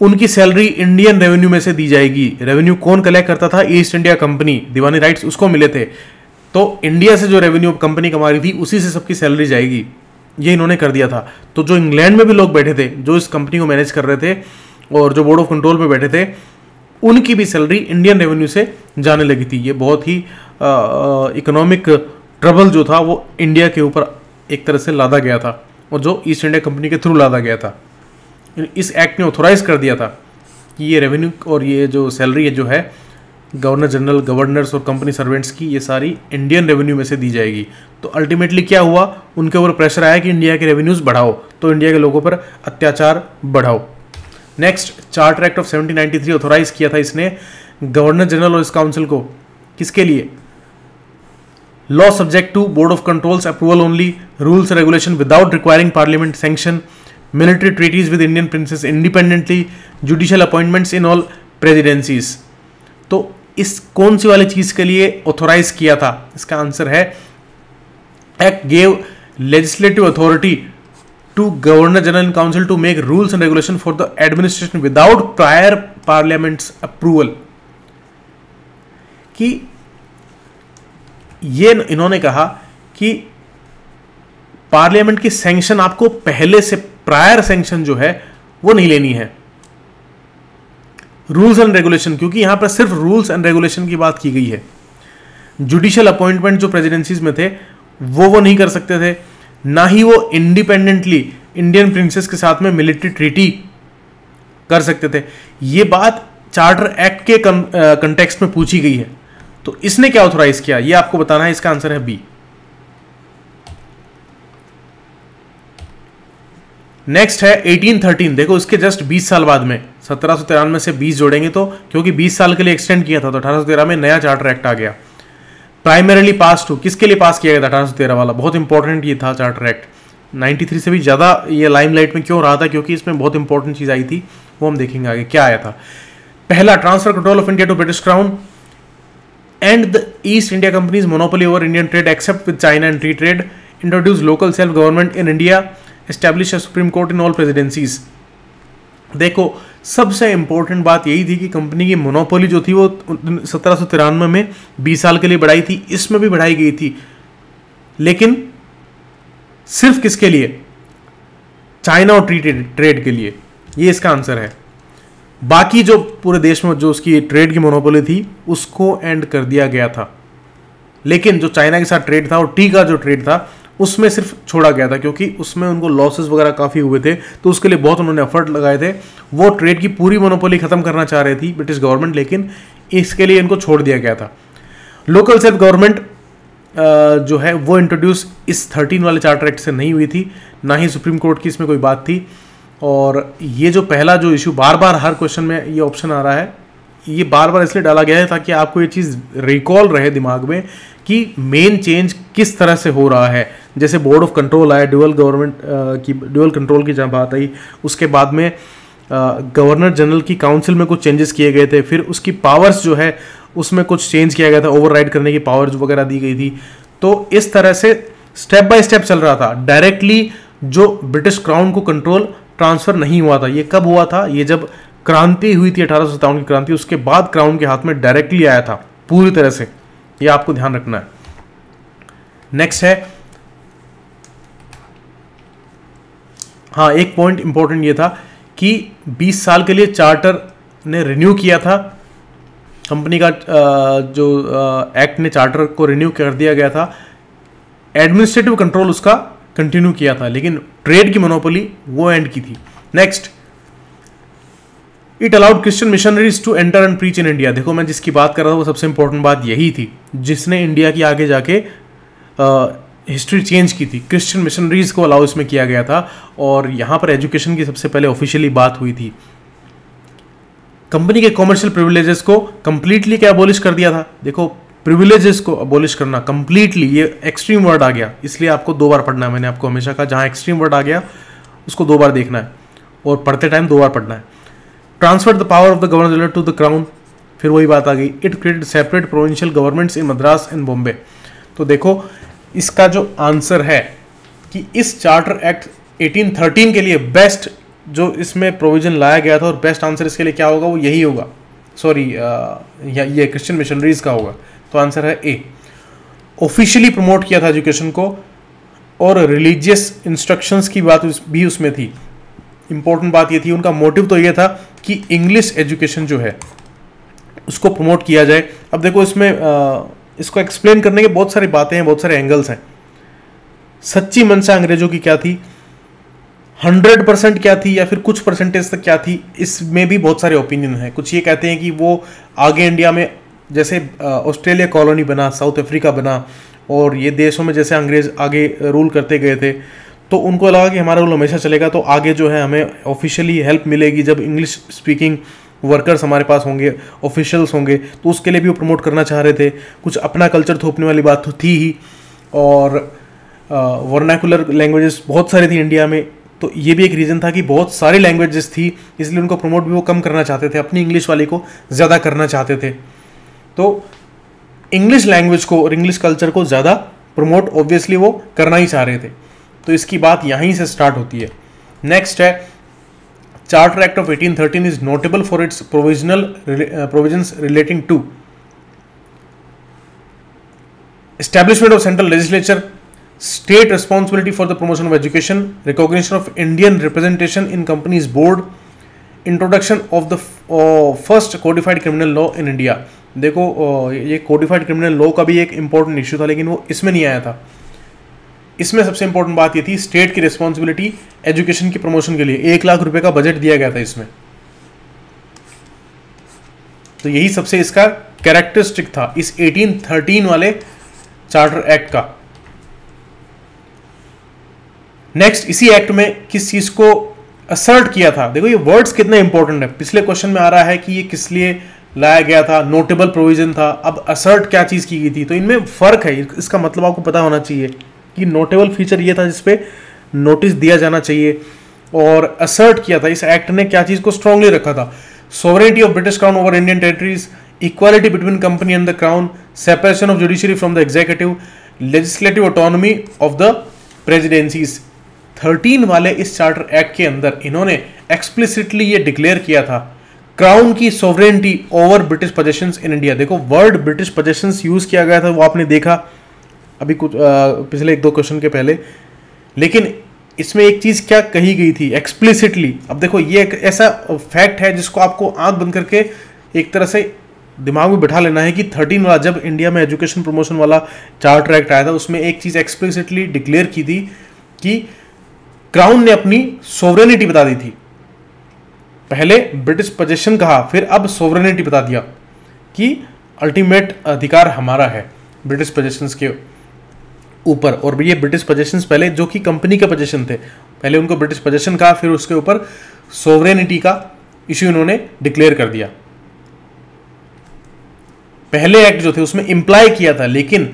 उनकी सैलरी इंडियन रेवेन्यू में से दी जाएगी। रेवेन्यू कौन कलेक्ट करता था? ईस्ट इंडिया कंपनी, दीवानी राइट्स उसको मिले थे, तो इंडिया से जो रेवेन्यू कंपनी कमा रही थी उसी से सबकी सैलरी जाएगी, ये इन्होंने कर दिया था। तो जो इंग्लैंड में भी लोग बैठे थे जो इस कंपनी को मैनेज कर रहे थे और जो बोर्ड ऑफ कंट्रोल में बैठे थे, उनकी भी सैलरी इंडियन रेवेन्यू से जाने लगी थी। ये बहुत ही इकोनॉमिक ट्रबल जो था वो इंडिया के ऊपर एक तरह से लादा गया था, और जो ईस्ट इंडिया कंपनी के थ्रू लादा गया था। इस एक्ट ने ऑथोराइज कर दिया था कि ये रेवेन्यू और ये जो सैलरी है जो है गवर्नर जनरल, गवर्नर्स और कंपनी सर्वेंट्स की, ये सारी इंडियन रेवेन्यू में से दी जाएगी। तो अल्टीमेटली क्या हुआ, उनके ऊपर प्रेशर आया कि इंडिया के रेवेन्यूज बढ़ाओ, तो इंडिया के लोगों पर अत्याचार बढ़ाओ। Next, charter act of 1793 authorise किया था इसने गवर्नर जनरल और इस काउंसिल को, किसके लिए? Law subject to board of control's approval only, rules regulation without requiring parliament sanction, military treaties with Indian princes independently, judicial appointments in all presidencies. तो इस कौन सी वाली चीज के लिए ऑथोराइज किया था? इसका आंसर है act gave legislative authority to governor general and council to make rules and regulation for the administration without prior parliament's approval. कि ये इन्होंने कहा कि पार्लियामेंट की सैंक्शन आपको पहले से, प्रायर सैंक्शन जो है वो नहीं लेनी है। रूल्स एंड रेगुलेशन, क्योंकि यहां पर सिर्फ रूल्स एंड रेगुलेशन की बात की गई है। जुडिशियल अपॉइंटमेंट जो प्रेसिडेंसीज में थे वो नहीं कर सकते थे, ना ही वो इंडिपेंडेंटली इंडियन प्रिंसेस के साथ में मिलिट्री ट्रीटी कर सकते थे। ये बात चार्टर एक्ट के कंटेक्स्ट में पूछी गई है। तो इसने क्या ऑथोराइज किया, ये आपको बताना है। इसका आंसर है बी। नेक्स्ट है 1813। देखो इसके जस्ट 20 साल बाद में, 1793 से 20 जोड़ेंगे तो, क्योंकि 20 साल के लिए एक्सटेंड किया था, तो 1813 में नया चार्टर एक्ट आ गया। प्राइमरीली पास टू, किसके लिए पास किया गया था 1813 वाला? बहुत इंपॉर्टेंट ये था चार्टर एक्ट। 93 से भी ज़्यादा ये लाइमलाइट में क्यों रहा था? क्योंकि इसमें बहुत इंपॉर्टेंट चीज़ आई थी, वो हम देखेंगे आगे क्या आया था। पहला, transfer control of India to British crown and the East India company's monopoly over Indian trade except with China and free trade, introduce local self government in India, establish supreme court in all presidencies. देखो सबसे important बात यही थी कि company की monopoly जो थी वो 1793 में 20 साल के लिए बढ़ाई थी, इसमें भी बढ़ाई गई थी, लेकिन सिर्फ किसके लिए? चाइना और ट्रेड के लिए। ये इसका आंसर है। बाकी जो पूरे देश में जो उसकी ट्रेड की मोनोपोली थी उसको एंड कर दिया गया था, लेकिन जो चाइना के साथ ट्रेड था और टी का जो ट्रेड था उसमें सिर्फ छोड़ा गया था, क्योंकि उसमें उनको लॉसेस वगैरह काफ़ी हुए थे, तो उसके लिए बहुत उन्होंने एफर्ट लगाए थे। वो ट्रेड की पूरी मोनोपोली खत्म करना चाह रही थी ब्रिटिश गवर्नमेंट, लेकिन इसके लिए इनको छोड़ दिया गया था। लोकल सेल्फ गवर्नमेंट जो है वो इंट्रोड्यूस इस 13 वाले चार्टर एक्ट से नहीं हुई थी, ना ही सुप्रीम कोर्ट की इसमें कोई बात थी। और ये जो पहला जो इशू बार बार हर क्वेश्चन में ये ऑप्शन आ रहा है, ये बार बार इसलिए डाला गया है ताकि आपको ये चीज़ रिकॉल रहे दिमाग में कि मेन चेंज किस तरह से हो रहा है। जैसे बोर्ड ऑफ कंट्रोल आया, ड्यूअल गवर्नमेंट की, ड्यूअल कंट्रोल की जहाँ बात आई, उसके बाद में गवर्नर जनरल की काउंसिल में कुछ चेंजेस किए गए थे, फिर उसकी पावर्स जो है उसमें कुछ चेंज किया गया था, ओवरराइड करने की पावर्स वगैरह दी गई थी। तो इस तरह से स्टेप बाय स्टेप चल रहा था। डायरेक्टली जो ब्रिटिश क्राउन को कंट्रोल ट्रांसफर नहीं हुआ था। ये कब हुआ था? ये जब क्रांति हुई थी 1857 की क्रांति, उसके बाद क्राउन के हाथ में डायरेक्टली आया था पूरी तरह से। ये आपको ध्यान रखना है। नेक्स्ट है, हाँ एक पॉइंट इंपॉर्टेंट ये था कि 20 साल के लिए चार्टर ने रिन्यू किया था, कंपनी का जो एक्ट ने चार्टर को रिन्यू कर दिया गया था। एडमिनिस्ट्रेटिव कंट्रोल उसका कंटिन्यू किया था, लेकिन ट्रेड की मोनोपोली वो एंड की थी। Next, it allowed Christian missionaries to enter and preach in India. देखो मैं जिसकी बात कर रहा था वो सबसे इंपॉर्टेंट बात यही थी, जिसने इंडिया की आगे जाके हिस्ट्री चेंज की थी। क्रिश्चियन मिशनरीज को अलाउ इसमें किया गया था, और यहाँ पर एजुकेशन की सबसे पहले ऑफिशियली बात हुई थी। कंपनी के कॉमर्शियल प्रिविलेजेस को कंप्लीटली क्या अबॉलिश कर दिया था। देखो प्रिविलेजेस को अबॉलिश करना कंप्लीटली, ये एक्सट्रीम वर्ड आ गया, इसलिए आपको 2 बार पढ़ना है। मैंने आपको हमेशा कहा जहाँ एक्सट्रीम वर्ड आ गया उसको 2 बार देखना है, और पढ़ते टाइम 2 बार पढ़ना है। Transfer the power of the governor general to the crown, फिर वही बात आ गई। It created separate provincial governments in Madras and Bombay. तो देखो इसका जो आंसर है कि इस चार्टर एक्ट 1813 के लिए बेस्ट जो इसमें प्रोविजन लाया गया था, और बेस्ट आंसर इसके लिए क्या होगा, वो यही होगा। सॉरी, ये क्रिश्चियन मिशनरीज का होगा। तो आंसर है ए। ऑफिशियली प्रमोट किया था एजुकेशन को, और रिलीजियस इंस्ट्रक्शंस की बात भी उसमें थी। इंपॉर्टेंट बात ये थी, उनका मोटिव तो ये था कि इंग्लिश एजुकेशन जो है उसको प्रमोट किया जाए। अब देखो इसमें इसको एक्सप्लेन करने के बहुत सारी बातें हैं, बहुत सारे एंगल्स हैं। सच्ची मंशा अंग्रेजों की क्या थी 100% क्या थी या फिर कुछ परसेंटेज तक क्या थी, इसमें भी बहुत सारे ओपिनियन हैं। कुछ ये कहते हैं कि वो आगे इंडिया में जैसे ऑस्ट्रेलिया कॉलोनी बना, साउथ अफ्रीका बना, और ये देशों में जैसे अंग्रेज आगे रूल करते गए थे, तो उनको लगा कि हमारा रूल हमेशा चलेगा, तो आगे जो है हमें ऑफिशियली हेल्प मिलेगी जब इंग्लिश स्पीकिंग वर्कर्स हमारे पास होंगे, ऑफिशियल्स होंगे, तो उसके लिए भी वो प्रमोट करना चाह रहे थे। कुछ अपना कल्चर थोपने वाली बात तो थी ही, और वर्नाकुलर लैंग्वेजेस बहुत सारी थी इंडिया में, तो ये भी एक रीज़न था कि बहुत सारी लैंग्वेजेस थी, इसलिए उनको प्रमोट भी वो कम करना चाहते थे, अपनी इंग्लिश वाली को ज़्यादा करना चाहते थे। तो इंग्लिश लैंग्वेज को और इंग्लिश कल्चर को ज़्यादा प्रमोट ऑब्वियसली वो करना ही चाह रहे थे, तो इसकी बात यहीं से स्टार्ट होती है। नेक्स्ट है, charter act of 1813 is notable for its provisions relating to establishment of central legislature, state responsibility for the promotion of education, recognition of Indian representation in companies board, introduction of the first codified criminal law in India। देखो ये codified criminal law का भी एक important issue था, लेकिन वो इसमें नहीं आया था। इसमें सबसे important बात ये थी, स्टेट की रिस्पॉन्सिबिलिटी एजुकेशन की प्रमोशन के लिए 1 लाख रुपए का बजट दिया गया था इसमें, तो यही सबसे इसका कैरेक्टरिस्टिक था इस 1813 वाले चार्टर एक्ट का। नेक्स्ट, इसी एक्ट में किस चीज को असर्ट किया था, देखो ये वर्ड्स कितने इंपॉर्टेंट है। पिछले क्वेश्चन में आ रहा है कि ये किस लिए लाया गया था, नोटेबल प्रोविजन था, अब असर्ट क्या चीज की गई थी, तो इनमें फर्क है, इसका मतलब आपको पता होना चाहिए कि नोटेबल फीचर ये था जिसपे नोटिस दिया जाना चाहिए, और असर्ट किया था इस एक्ट ने क्या चीज को स्ट्रांगली रखा था, sovereignty of British crown over Indian territories, equality between company and the crown, separation of judiciary from the executive, legislative autonomy of the presidencies. 13 वाले इस चार्टर एक्ट के अंदर इन्होंने एक्सप्लिसिटली ये डिक्लेयर किया था क्राउन की सोवरेनिटी ओवर ब्रिटिश पोजेशंस इन India. देखो वर्ड ब्रिटिश पोजेशंस यूज किया गया था, वो आपने देखा अभी कुछ पिछले 1-2 क्वेश्चन के पहले, लेकिन इसमें एक चीज क्या कही गई थी एक्सप्लिसिटली। अब देखो ये एक ऐसा फैक्ट है जिसको आपको आंख बंद करके एक तरह से दिमाग में बिठा लेना है कि 13 वाला जब इंडिया में एजुकेशन प्रमोशन वाला चार्टर एक्ट आया था, उसमें एक चीज एक्सप्लिसिटली डिक्लेयर की थी कि क्राउन ने अपनी सोवरेनिटी बता दी थी। पहले ब्रिटिश पोजेशन कहा, फिर अब सोवरेनिटी बता दिया कि अल्टीमेट अधिकार हमारा है ब्रिटिश पोजेशंस के ऊपर। और ये ब्रिटिश पोजेशंस पहले जो कि कंपनी के पोजेशन थे, पहले उनको ब्रिटिश पोजेशन कहा, फिर उसके ऊपर सोवरेनिटी का इश्यू इन्होंने डिक्लेयर कर दिया। पहले एक्ट जो थे उसमें इंप्लाई किया था, लेकिन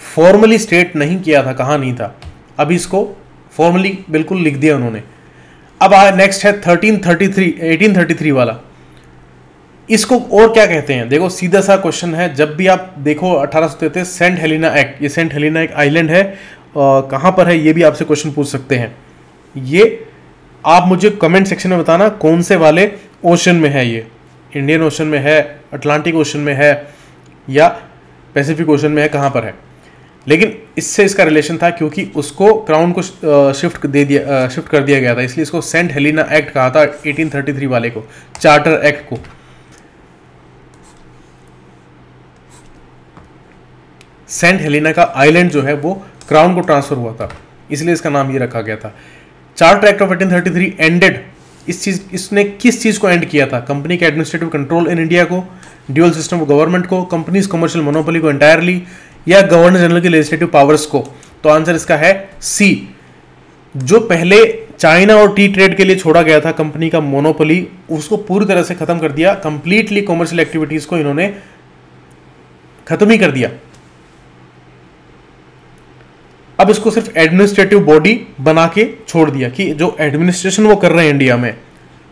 फॉर्मली स्टेट नहीं किया था, कहा नहीं था। अभी इसको फॉर्मली बिल्कुल लिख दिया उन्होंने। अब नेक्स्ट है 1833 वाला। इसको और क्या कहते हैं, देखो सीधा सा क्वेश्चन है, जब भी आप देखो 1833 सेंट हेलिना एक्ट, ये सेंट हेलिना एक आइलैंड है, कहाँ पर है ये भी आपसे क्वेश्चन पूछ सकते हैं। ये आप मुझे कमेंट सेक्शन में बताना कौन से वाले ओशन में है, ये इंडियन ओशन में है, अटलांटिक ओशन में है, या पैसिफिक ओशन में है, कहाँ पर है। लेकिन इससे इसका रिलेशन था क्योंकि उसको क्राउन को शिफ्ट कर दिया गया था, इसलिए इसको सेंट हेलिना एक्ट कहा था 1833 वाले को, चार्टर एक्ट को। सेंट हेलिना का आइलैंड जो है वो क्राउन को ट्रांसफर हुआ था, इसलिए इसका नाम ये रखा गया था। चार्टर एक्ट ऑफ 1833 एंडेड, इसने किस चीज को एंड किया था, कंपनी के एडमिनिस्ट्रेटिव कंट्रोल इन इंडिया को, ड्यूअल सिस्टम ऑफ गवर्नमेंट को, कंपनीज कमर्शियल मोनोपोली को एंटायरली, या गवर्नर जनरल के लेजिस्लेटिव पावर्स को। तो आंसर इसका है सी। जो पहले चाइना और टी ट्रेड के लिए छोड़ा गया था कंपनी का मोनोपोली, उसको पूरी तरह से खत्म कर दिया, कंप्लीटली कमर्शियल एक्टिविटीज को इन्होंने खत्म ही कर दिया। अब इसको सिर्फ एडमिनिस्ट्रेटिव बॉडी बना के छोड़ दिया कि जो एडमिनिस्ट्रेशन वो कर रहे हैं इंडिया में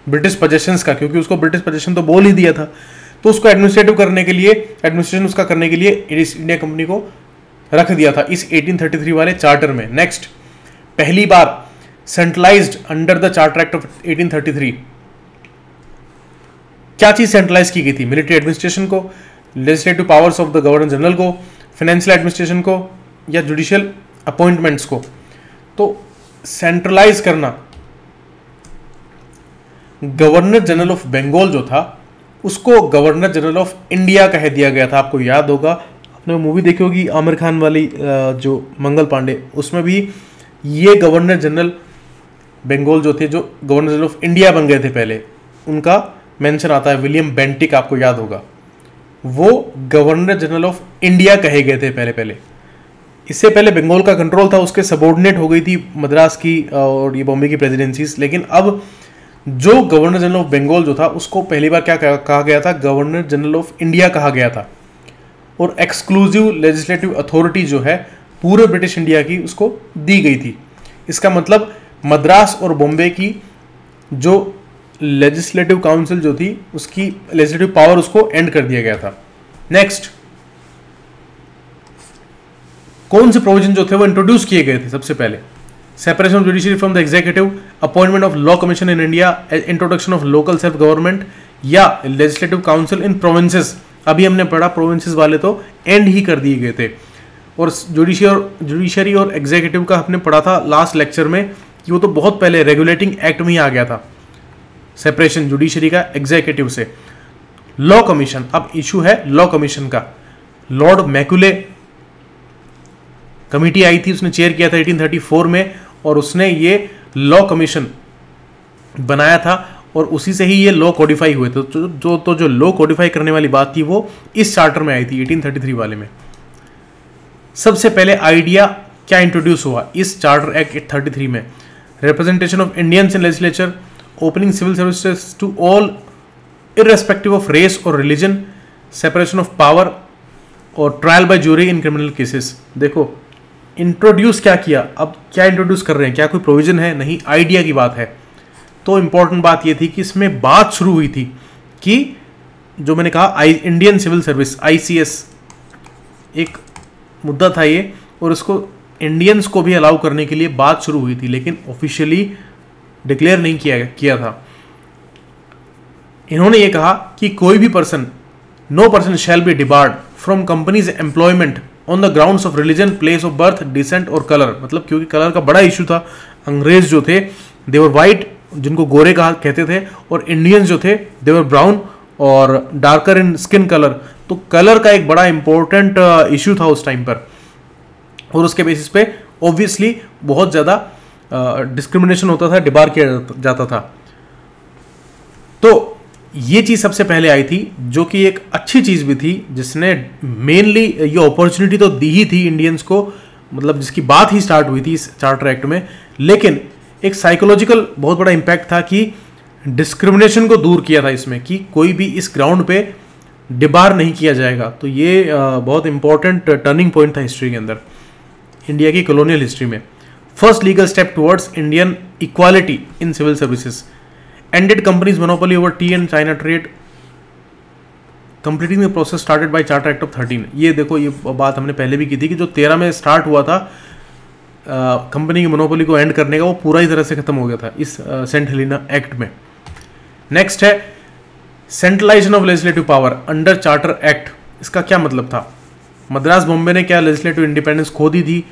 ब्रिटिश पोजेशंस का, क्योंकि उसको ब्रिटिश पोजेशन तो बोल ही दिया था, तो उसको एडमिनिस्ट्रेटिव करने के लिए, एडमिनिस्ट्रेशन उसका करने के लिए ईस्ट इंडिया कंपनी को रख दिया था इस 1833 वाले चार्टर में। नेक्स्ट, पहली बार centralised under the charter act of 1833 क्या चीज सेंट्रलाइज की गई थी, मिलिट्री एडमिनिस्ट्रेशन को, legislative powers of the governor general को, फाइनेंशियल एडमिनिस्ट्रेशन को, या जुडिशियल अपॉइंटमेंट्स को। तो सेंट्रलाइज करना, गवर्नर जनरल ऑफ बंगाल जो था उसको गवर्नर जनरल ऑफ इंडिया कह दिया गया था। आपको याद होगा, आपने मूवी देखी होगी आमिर खान वाली जो मंगल पांडे, उसमें भी ये गवर्नर जनरल बंगाल जो थे, जो गवर्नर जनरल ऑफ इंडिया बन गए थे पहले, उनका मेंशन आता है। विलियम बेंटिक, आपको याद होगा, वो गवर्नर जनरल ऑफ इंडिया कहे गए थे पहले। इससे पहले बंगाल का कंट्रोल था, उसके सबॉर्डिनेट हो गई थी मद्रास की और ये बॉम्बे की प्रेसिडेंसीज। लेकिन अब जो गवर्नर जनरल ऑफ बंगाल जो था, उसको पहली बार क्या कहा गया था, गवर्नर जनरल ऑफ इंडिया कहा गया था। और एक्सक्लूसिव लेजिस्लेटिव अथॉरिटी जो है पूरे ब्रिटिश इंडिया की, उसको दी गई थी। इसका मतलब मद्रास और बॉम्बे की जो लेजिस्लेटिव काउंसिल जो थी, उसकी लेजिस्लेटिव पावर उसको एंड कर दिया गया था। नेक्स्ट, कौन से प्रोविजन जो थे वो इंट्रोड्यूस किए गए थे सबसे पहले? Separation of judiciary from the executive, appointment of law commission in India, introduction of local self government या लेजिस्लेटिव काउंसिल इन प्रोविंसेस। अभी हमने पढ़ा प्रोविंसेस वाले तो एंड ही कर दिए गए थे। और जुडिशरी और एग्जीक्यूटिव का हमने पढ़ा था लास्ट लेक्चर में कि वो तो बहुत पहले रेगुलेटिंग एक्ट में ही आ गया था, सेपरेशन जुडिशरी का एग्जीक्यूटिव से। लॉ कमीशन, अब इशू है लॉ कमीशन का। लॉर्ड मैकुले कमिटी आई थी, उसने चेयर किया था 1834 में, और उसने ये लॉ कमीशन बनाया था और उसी से ही ये लॉ कोडिफाई हुए थे। तो जो लॉ कोडिफाई करने वाली बात थी वो इस चार्टर में आई थी 1833 वाले में। सबसे पहले आइडिया क्या इंट्रोड्यूस हुआ इस चार्टर एक्ट 33 में? Representation of Indians in legislature, opening civil services to all irrespective of race और रिलीजन, सेपरेशन ऑफ पावर और trial by jury in criminal cases. देखो इंट्रोड्यूस क्या किया, अब क्या इंट्रोड्यूस कर रहे हैं, क्या कोई प्रोविजन है? नहीं, आइडिया की बात है। तो इंपॉर्टेंट बात यह थी कि इसमें बात शुरू हुई थी कि जो मैंने कहा इंडियन सिविल सर्विस ICS एक मुद्दा था ये, और इसको इंडियंस को भी अलाउ करने के लिए बात शुरू हुई थी, लेकिन ऑफिशियली डिक्लेयर नहीं किया था। इन्होंने ये कहा कि कोई भी person, no person shall be debarred from company's employment on the grounds of religion, place of birth, descent और कलर। मतलब क्योंकि कलर का बड़ा इशू था, अंग्रेज जो थे देवर वाइट, जिनको गोरे कहा कहते थे, और इंडियंस जो थे देवर ब्राउन और डार्कर इन स्किन कलर। तो कलर का एक बड़ा इंपॉर्टेंट इशू था उस टाइम पर, और उसके बेसिस पे ऑब्वियसली बहुत ज़्यादा डिस्क्रिमिनेशन होता था, डिबार किया जाता था। तो ये चीज़ सबसे पहले आई थी, जो कि एक अच्छी चीज़ भी थी, जिसने मेनली ये अपॉर्चुनिटी तो दी ही थी इंडियंस को, मतलब जिसकी बात ही स्टार्ट हुई थी इस चार्टर एक्ट में। लेकिन एक साइकोलॉजिकल बहुत बड़ा इम्पैक्ट था कि डिस्क्रिमिनेशन को दूर किया था इसमें, कि कोई भी इस ग्राउंड पे डिबार नहीं किया जाएगा। तो ये बहुत इंपॉर्टेंट टर्निंग पॉइंट था हिस्ट्री के अंदर, इंडिया की कॉलोनियल हिस्ट्री में। First legal step towards Indian equality in civil services, ended company's monopoly over tea and China trade, completing the process started by charter act of 13। ये देखो, ये बात हमने पहले भी की थी कि जो 13 में स्टार्ट हुआ था कंपनी की मोनोपोली को एंड करने का, वो पूरा ही तरह से खत्म हो गया था इस सेंट हेलेना एक्ट में। नेक्स्ट है centralisation of legislative power under charter act. इसका क्या मतलब था? मद्रास बॉम्बे ने क्या लेजिस्लेटिव इंडिपेंडेंस खो दी थी?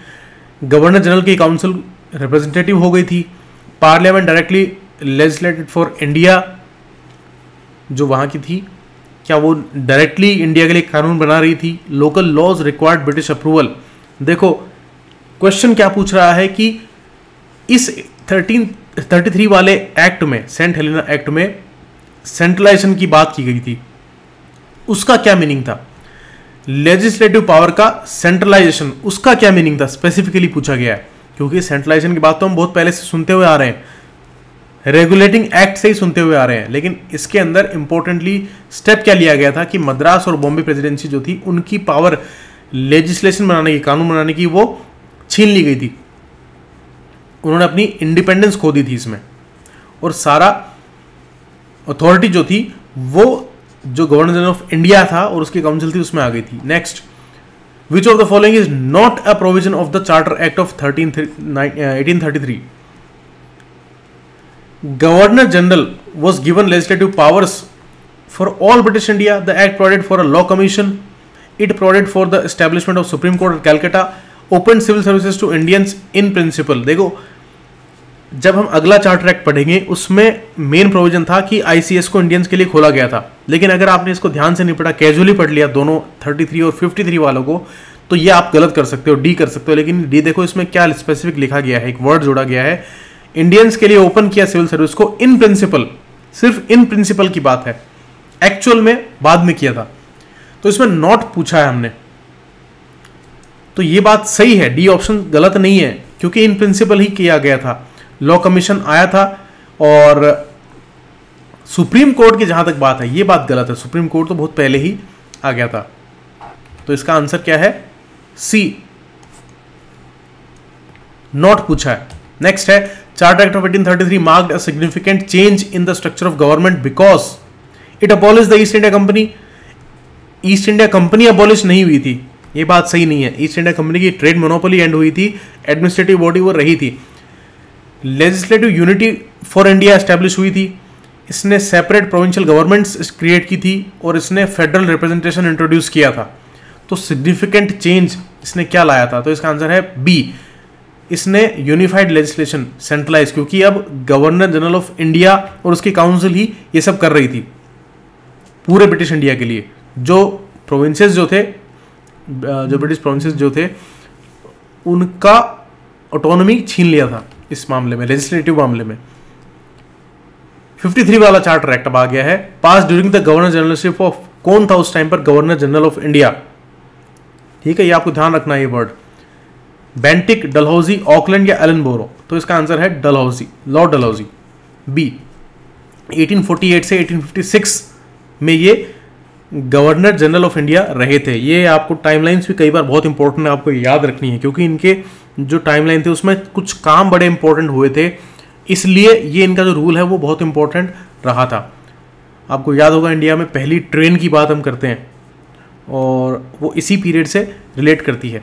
गवर्नर जनरल की काउंसिल रिप्रेजेंटेटिव हो गई थी। Parliament directly legislated for India जो वहाँ की थी, क्या वो डायरेक्टली इंडिया के लिए कानून बना रही थी? Local laws required British approval. देखो क्वेश्चन क्या पूछ रहा है कि इस 1333 वाले एक्ट में, सेंट हेलेना एक्ट में सेंट्रलाइजेशन की बात की गई थी, उसका क्या मीनिंग था? लेजिस्लेटिव पावर का सेंट्रलाइजेशन, उसका क्या मीनिंग था स्पेसिफिकली पूछा गया है, क्योंकि सेंट्रलाइजेशन की बात तो हम बहुत पहले से सुनते हुए आ रहे हैं, रेगुलेटिंग एक्ट से ही सुनते हुए आ रहे हैं। लेकिन इसके अंदर इंपॉर्टेंटली स्टेप क्या लिया गया था कि मद्रास और बॉम्बे प्रेसिडेंसी जो थी, उनकी पावर लेजिस्लेशन बनाने की, कानून बनाने की, वो छीन ली गई थी। उन्होंने अपनी इंडिपेंडेंस खो दी थी इसमें, और सारा अथॉरिटी जो थी वो जो गवर्नर जनरल ऑफ इंडिया था और उसकी काउंसिल थी उसमें आ गई थी। Next, which of the following is not a provision of the charter act of 1833? Governor General was given legislative powers for all British India. The act provided for a law commission. It provided for the establishment of Supreme Court at Calcutta. Opened civil services to Indians in principle. देखो, जब हम अगला charter act पढ़ेंगे उसमें main provision था कि ICS को Indians के लिए खोला गया था। लेकिन अगर आपने इसको ध्यान से नहीं पढ़ा, कैजुअली पढ़ लिया दोनों 33 और 53 वालों को, तो ये आप गलत कर सकते हो, डी कर सकते हो। लेकिन डी देखो इसमें क्या स्पेसिफिक लिखा गया है, एक वर्ड जोड़ा गया है, इंडियंस के लिए ओपन किया सिविल सर्विस को इन प्रिंसिपल, सिर्फ इन प्रिंसिपल की बात है, एक्चुअल में बाद में किया था। तो इसमें नॉट पूछा है हमने, तो ये बात सही है, डी ऑप्शन गलत नहीं है, क्योंकि इन प्रिंसिपल ही किया गया था। लॉ कमीशन आया था और सुप्रीम कोर्ट की जहां तक बात है ये बात गलत है, सुप्रीम कोर्ट तो बहुत पहले ही आ गया था। तो इसका आंसर क्या है? सी, नॉट पूछा है। नेक्स्ट है, charter act of 1833 marked a significant change in the structure of government because it abolish the East India company. East India company abolish नहीं हुई थी, ये बात सही नहीं है। ईस्ट इंडिया कंपनी की ट्रेड मोनोपोली एंड हुई थी, एडमिनिस्ट्रेटिव बॉडी वो रही थी। Legislative unity for India establish हुई थी, इसने सेपरेट प्रोविंशियल गवर्नमेंट्स क्रिएट की थी और इसने फेडरल रिप्रेजेंटेशन इंट्रोड्यूस किया था। तो सिग्निफिकेंट चेंज इसने क्या लाया था? तो इसका आंसर है बी, इसने यूनिफाइड लेजिस्लेशन सेंट्रलाइज, क्योंकि अब गवर्नर जनरल ऑफ इंडिया और उसकी काउंसिल ही ये सब कर रही थी पूरे ब्रिटिश इंडिया के लिए। जो प्रोविंसेस जो थे, जो ब्रिटिश प्रोविंसेस जो थे, उनका ऑटोनॉमी छीन लिया था इस मामले में, लेजिस्लेटिव मामले में। 53 वाला चार्टर एक्ट अब आ गया है, pass during the governor generalship of, कौन था उस टाइम पर गवर्नर जनरल ऑफ इंडिया? ठीक है, ये आपको ध्यान रखना है ये वर्ड, बेंटिक, डलहौजी, ऑकलैंड या एलनबोरो। तो इसका आंसर है डलहौजी, लॉर्ड डलहौजी, बी। 1848 से 1856 में ये गवर्नर जनरल ऑफ इंडिया रहे थे। ये आपको टाइमलाइंस भी कई बार बहुत इंपॉर्टेंट है, आपको याद रखनी है, क्योंकि इनके जो टाइमलाइन थे उसमें कुछ काम बड़े इंपॉर्टेंट हुए थे, इसलिए ये इनका जो रूल है वो बहुत इंपॉर्टेंट रहा था। आपको याद होगा इंडिया में पहली ट्रेन की बात हम करते हैं और वो इसी पीरियड से रिलेट करती है।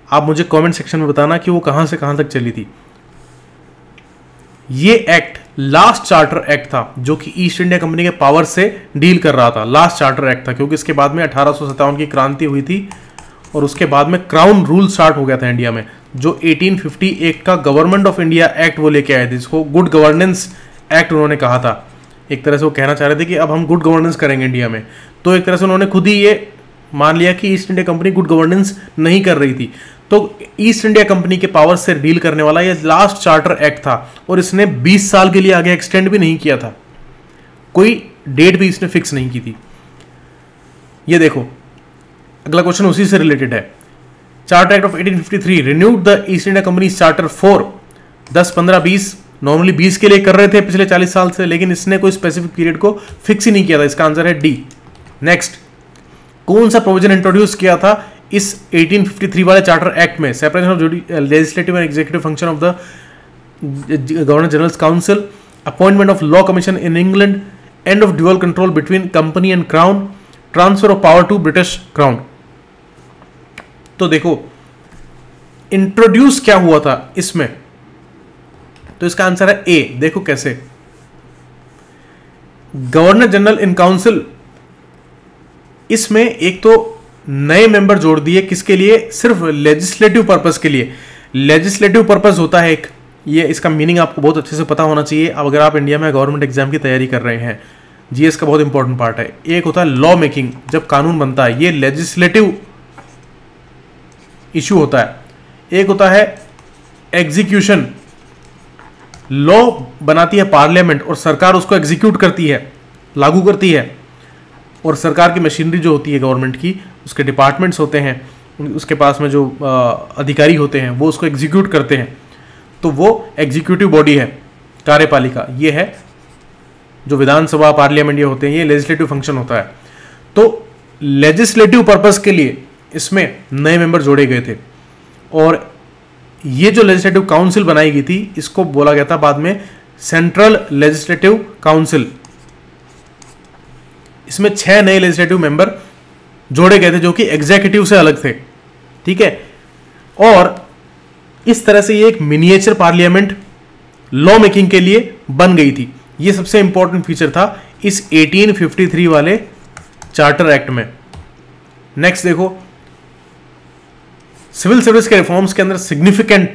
आप मुझे कमेंट सेक्शन में बताना कि वो कहाँ से कहाँ तक चली थी। ये एक्ट लास्ट चार्टर एक्ट था जो कि ईस्ट इंडिया कंपनी के पावर से डील कर रहा था, लास्ट चार्टर एक्ट था, क्योंकि इसके बाद में 1857 की क्रांति हुई थी और उसके बाद में क्राउन रूल स्टार्ट हो गया था इंडिया में, जो 1851 का गवर्नमेंट ऑफ इंडिया एक्ट वो लेके आए थे, जिसको गुड गवर्नेंस एक्ट उन्होंने कहा था। एक तरह से वो कहना चाह रहे थे कि अब हम गुड गवर्नेंस करेंगे इंडिया में। तो एक तरह से उन्होंने खुद ही ये मान लिया कि east India company good governance नहीं कर रही थी। तो ईस्ट इंडिया कंपनी के पावर से डील करने वाला ये लास्ट चार्टर एक्ट था और इसने 20 साल के लिए आगे एक्सटेंड भी नहीं किया था, कोई डेट भी इसने फिक्स नहीं की थी। ये देखो अगला क्वेश्चन उसी से रिलेटेड है। Charter act of 1853 renewed the East India company charter 4 10, 15, 20, normally 20 के लिए कर रहे थे पिछले 40 साल से, लेकिन इसने कोई स्पेसिफिक पीरियड को फिक्स ही नहीं किया था। इसका आंसर है डी। नेक्स्ट, कौन सा प्रोविजन इंट्रोड्यूस किया था इस 1853 वाले चार्टर एक्ट में? Separation of legislative and executive function of the governor general council, appointment of law commission in England, end of dual control between company and crown, transfer of power to British crown. तो देखो introduce क्या हुआ था इसमें, तो इसका answer है ए। देखो कैसे, गवर्नर जनरल इन काउंसिल, इसमें एक तो नए मेंबर जोड़ दिए, किसके लिए? सिर्फ लेजिस्लेटिव पर्पस के लिए। लेजिस्लेटिव पर्पस होता है एक, ये इसका मीनिंग आपको बहुत अच्छे से पता होना चाहिए अब अगर आप इंडिया में गवर्नमेंट एग्जाम की तैयारी कर रहे हैं, जीएस का बहुत इंपॉर्टेंट पार्ट है। एक होता है लॉ मेकिंग, जब कानून बनता है, ये लेजिस्लेटिव इशू होता है। एक होता है एग्जीक्यूशन, लॉ बनाती है पार्लियामेंट और सरकार उसको एग्जीक्यूट करती है, लागू करती है। और सरकार की मशीनरी जो होती है गवर्नमेंट की, उसके डिपार्टमेंट्स होते हैं, उसके पास में जो अधिकारी होते हैं वो उसको एग्जीक्यूट करते हैं। तो वो एग्जीक्यूटिव बॉडी है, कार्यपालिका, ये है जो विधानसभा पार्लियामेंट ये होते हैं, ये लेजिस्लेटिव फंक्शन होता है। तो लेजिस्लेटिव पर्पस के लिए इसमें नए मेंबर जोड़े गए थे और ये जो लेजिस्लेटिव काउंसिल बनाई गई थी इसको बोला गया था बाद में सेंट्रल लेजिस्लेटिव काउंसिल। इसमें 6 नए लेजिस्लेटिव मेंबर जोड़े गए थे जो कि एग्जीक्यूटिव से अलग थे, ठीक है। और इस तरह से ये एक मिनिएचर पार्लियामेंट लॉ मेकिंग के लिए बन गई थी। ये सबसे इंपॉर्टेंट फीचर था इस 1853 वाले चार्टर एक्ट में। नेक्स्ट देखो, सिविल सर्विस के रिफॉर्म्स के अंदर सिग्निफिकेंट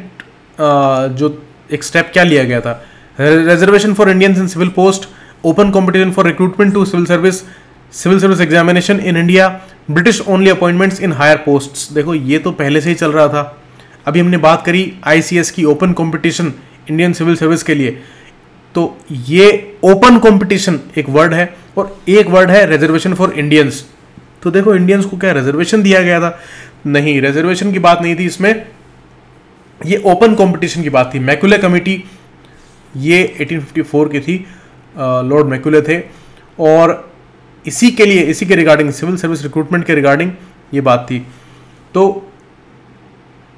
जो एक स्टेप क्या लिया गया था? Reservation for Indians in civil post, open competition for recruitment to civil service examination in India, British only appointments in higher posts. देखो ये तो पहले से ही चल रहा था। अभी हमने बात करी आईसीएस की, open competition Indian civil service के लिए। तो ये ओपन कंपटीशन एक वर्ड है और एक वर्ड है रिजर्वेशन फॉर इंडियंस। तो देखो इंडियंस को क्या रिजर्वेशन दिया गया था? नहीं, रिजर्वेशन की बात नहीं थी इसमें, ये ओपन कंपटीशन की बात थी। मैकुले कमेटी ये 1854 की थी, लॉर्ड मैकुले थे, और इसी के लिए, इसी के रिगार्डिंग, सिविल सर्विस रिक्रूटमेंट के रिगार्डिंग ये बात थी। तो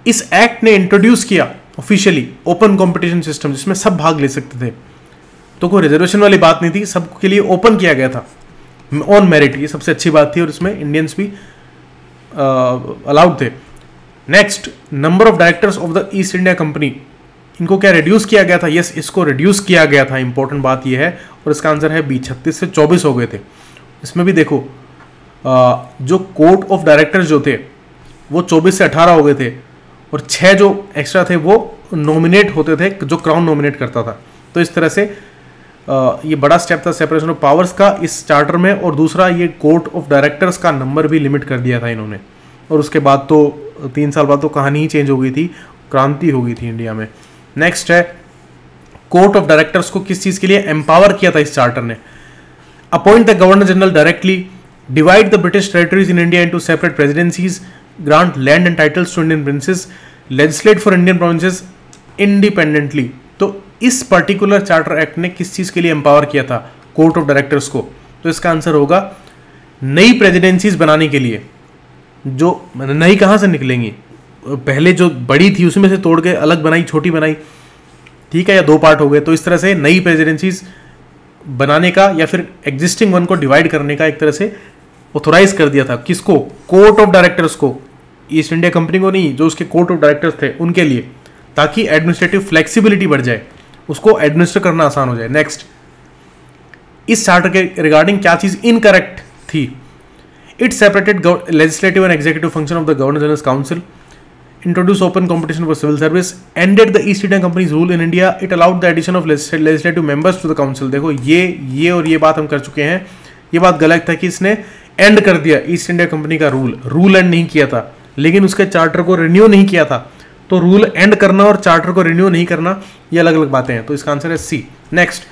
इस एक्ट ने इंट्रोड्यूस किया ऑफिशियली ओपन कंपटीशन सिस्टम, जिसमें सब भाग ले सकते थे। तो कोई रिजर्वेशन वाली बात नहीं थी, सबके लिए ओपन किया गया था ऑन मेरिट। ये सबसे अच्छी बात थी और इसमें इंडियंस भी अलाउड थे। Next, number of directors of the East India company, इनको क्या रिड्यूस किया गया था? यस, इसको रिड्यूस किया गया था। इंपॉर्टेंट बात यह है, और इसका आंसर है बी, 36 से 24 हो गए थे। इसमें भी देखो जो कोर्ट ऑफ डायरेक्टर्स जो थे वो 24 से 18 हो गए थे, और 6 जो एक्स्ट्रा थे वो नॉमिनेट होते थे, जो क्राउन नॉमिनेट करता था। तो इस तरह से ये बड़ा स्टेप था सेपरेशन ऑफ पावर्स का इस चार्टर में। और दूसरा, ये कोर्ट ऑफ डायरेक्टर्स का नंबर भी लिमिट कर दिया था इन्होंने। और उसके बाद तो 3 साल बाद तो कहानी ही चेंज हो गई थी, क्रांति हो गई थी इंडिया में। नेक्स्ट है, कोर्ट ऑफ डायरेक्टर्स को किस चीज के लिए एम्पावर किया था इस चार्टर ने? Appoint the governor general directly, divide the British territories in India into separate presidencies, grant land and titles to Indian princes, legislate for Indian provinces independently. तो इस पर्टिकुलर चार्टर एक्ट ने किस चीज के लिए एम्पावर किया था कोर्ट ऑफ डायरेक्टर्स को? तो इसका आंसर होगा नई प्रेसिडेंसीज बनाने के लिए। जो नई कहां से निकलेंगी? पहले जो बड़ी थी उसमें से तोड़ के अलग बनाई, छोटी बनाई, ठीक है, या 2 पार्ट हो गए। तो इस तरह से नई प्रेसिडेंसीज बनाने का या फिर एग्जिस्टिंग वन को डिवाइड करने का एक तरह से ऑथोराइज कर दिया था। किसको? कोर्ट ऑफ डायरेक्टर्स को, ईस्ट इंडिया कंपनी को नहीं, जो उसके कोर्ट ऑफ डायरेक्टर्स थे उनके लिए, ताकि एडमिनिस्ट्रेटिव फ्लेक्सिबिलिटी बढ़ जाए, उसको एडमिनिस्टर करना आसान हो जाए। नेक्स्ट, इस चार्टर के रिगार्डिंग क्या चीज इनकरेक्ट थी? It separated legislative and executive function of the governor general council, introduce open competition for civil service, ended the East India Company's rule in India, it allowed the addition of legislative members to the council। देखो ये और ये बात हम कर चुके हैं। ये बात गलत था कि इसने एंड कर दिया ईस्ट इंडिया कंपनी का रूल एंड नहीं किया था, लेकिन उसके चार्टर को रिन्यू नहीं किया था। तो रूल एंड करना और चार्टर को रिन्यू नहीं करना ये अलग अलग बातें हैं। तो इसका आंसर है C. Next,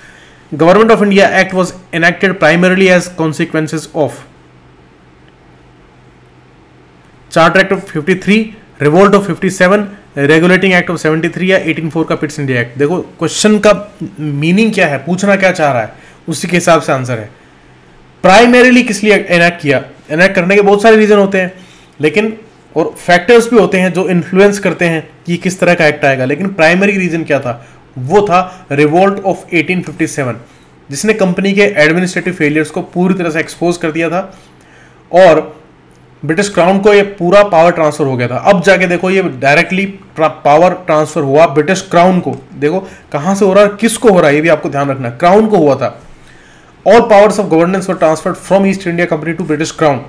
government of India act was enacted primarily as consequences of charter act of 53, revolt of 57, regulating act of 73 या 1804 का पिट्स इंडिया एक्ट। देखो क्वेश्चन का मीनिंग क्या है, पूछना क्या चाह रहा है, उसी के हिसाब से आंसर है। प्राइमरीली किस लिए एनेक्ट किया? एनेक्ट करने के बहुत सारे रीजन होते हैं, लेकिन और फैक्टर्स भी होते हैं जो इन्फ्लुएंस करते हैं कि किस तरह का एक्ट आएगा। लेकिन प्राइमरी रीजन क्या था? वो था रिवोल्ट ऑफ 1857, जिसने कंपनी के एडमिनिस्ट्रेटिव फेलियर्स को पूरी तरह से एक्सपोज कर दिया था, और ब्रिटिश क्राउन को ये पूरा पावर ट्रांसफर हो गया था। अब जाके देखो ये डायरेक्टली पावर ट्रांसफर हुआ ब्रिटिश क्राउन को। देखो कहां से हो रहा है, किसको हो रहा है, ये भी आपको ध्यान रखना, क्राउन को हुआ था। All powers of governance were transferred from East India Company to British crown,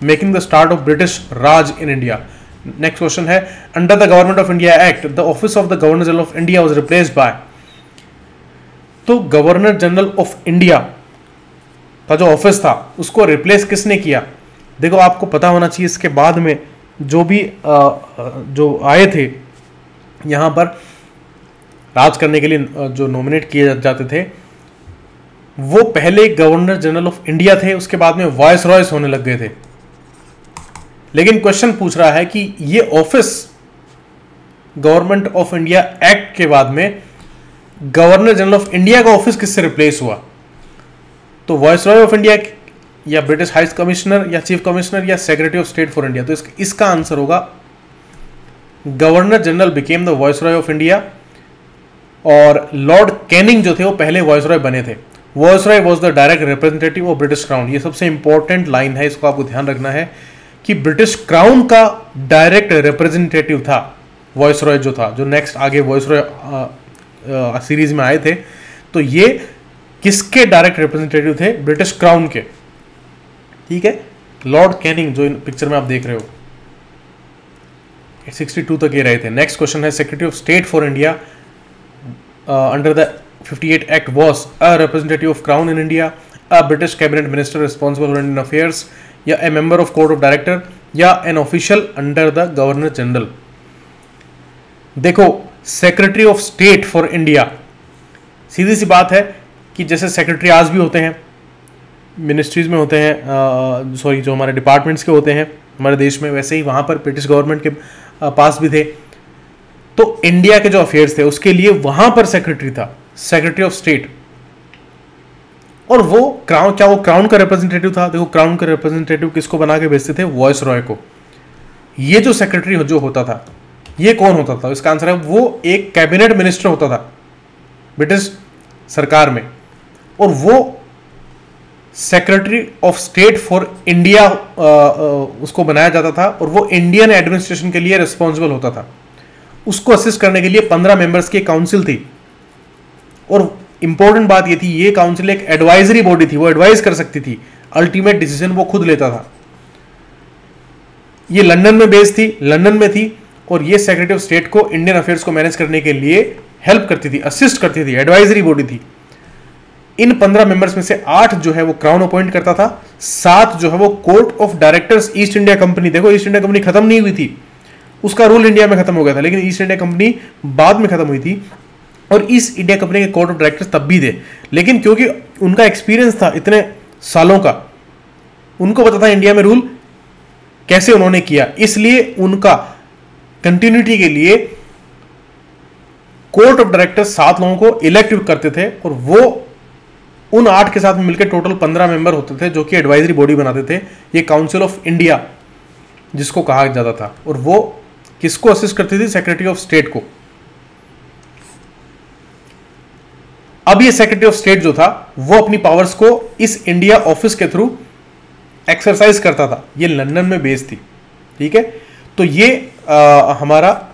making the start of British Raj in India. Next question है, under the government of India act the office of the governor general of India was replaced by. तो governor general of India का जो office था उसको replace किसने किया? देखो आपको पता होना चाहिए, इसके बाद में जो भी जो आए थे यहाँ पर राज करने के लिए, जो नॉमिनेट किए जाते थे, वो पहले गवर्नर जनरल ऑफ इंडिया थे, उसके बाद में वाइस रॉयस होने लग गए थे। लेकिन क्वेश्चन पूछ रहा है कि ये office government of India act के बाद में गवर्नर जनरल ऑफ इंडिया का ऑफिस किससे रिप्लेस हुआ? तो वाइस रॉय ऑफ इंडिया या ब्रिटिश हाई कमिश्नर या चीफ कमिश्नर या secretary of state for India. तो इसका आंसर होगा governor general became the viceroy of India, और लॉर्ड कैनिंग जो थे वो पहले वाइसरॉय बने थे। Viceroy was the direct representative of British crown. ये सबसे इंपॉर्टेंट लाइन है, इसको आपको ध्यान रखना है कि ब्रिटिश क्राउन का डायरेक्ट रिप्रेजेंटेटिव था वाइसरॉय जो था, जो नेक्स्ट आगे वाइसरॉय सीरीज में आए थे। तो ये किसके डायरेक्ट रिप्रेजेंटेटिव थे? ब्रिटिश क्राउन के। ठीक है, लॉर्ड कैनिंग जो पिक्चर में आप देख रहे हो 62 तक ये रहे थे। नेक्स्ट क्वेश्चन है, secretary of state for India under the 58 act was a representative of crown in India, a British cabinet minister responsible for Indian affairs, या a member of court of director, या an official under the governor general. देखो secretary of state for India. सीधी सी बात है कि जैसे secretary आज भी होते हैं, मिनिस्ट्रीज में होते हैं, सॉरी जो हमारे डिपार्टमेंट्स के होते हैं हमारे देश में, वैसे ही वहाँ पर ब्रिटिश गवर्नमेंट के पास भी थे। तो इंडिया के जो अफेयर्स थे उसके लिए वहाँ पर सेक्रेटरी था, सेक्रेटरी ऑफ स्टेट। और वो क्राउन का रिप्रेजेंटेटिव था। देखो क्राउन का रिप्रेजेंटेटिव किसको बना के भेजते थे? वॉइस रॉय को। ये जो सेक्रेटरी जो होता था ये कौन होता था? इसका आंसर है वो एक कैबिनेट मिनिस्टर होता था ब्रिटिश सरकार में, और वो secretary of state for India उसको बनाया जाता था, और वो इंडियन एडमिनिस्ट्रेशन के लिए रिस्पॉन्सिबल होता था। उसको असिस्ट करने के लिए 15 मेंबर्स की काउंसिल थी। और इंपॉर्टेंट बात ये थी, ये काउंसिल एक एडवाइजरी बॉडी थी, वो एडवाइज कर सकती थी, अल्टीमेट डिसीजन वो खुद लेता था। ये लंदन में बेस्ड थी, लंदन में थी, और ये सेक्रेटरी ऑफ स्टेट को इंडियन अफेयर्स को मैनेज करने के लिए हेल्प करती थी, असिस्ट करती थी, एडवाइजरी बॉडी थी। इन 15 मेंबर्स में से 8 जो है वो क्राउन अपॉइंट करता था, 7 जो है वो court of directors east India company. देखो ईस्ट इंडिया कंपनी खत्म नहीं हुई थी, उसका रूल इंडिया में खत्म हो गया था, लेकिन ईस्ट इंडिया कंपनी बाद में खत्म हुई थी, और ईस्ट इंडिया कंपनी के कोर्ट ऑफ डायरेक्टर्स तब भी थे। लेकिन क्योंकि उनका एक्सपीरियंस था इतने सालों का, उनको पता था इंडिया में रूल कैसे उन्होंने किया, इसलिए उनका कंटिन्यूटी के लिए कोर्ट ऑफ डायरेक्टर्स 7 लोगों को इलेक्ट करते थे, और वो उन 8 के साथ मिलकर टोटल 15 मेंबर होते थे जो कि एडवाइजरी बॉडी बनाते थे। ये काउंसिल ऑफ इंडिया जिसको कहा जाता था, और वो किसको असिस्ट करती थी? सेक्रेटरी ऑफ स्टेट को। अब ये सेक्रेटरी ऑफ स्टेट जो था वो अपनी पावर्स को इस इंडिया ऑफिस के थ्रू एक्सरसाइज करता था। ये लंदन में बेस्ड थी, ठीक है। तो ये हमारा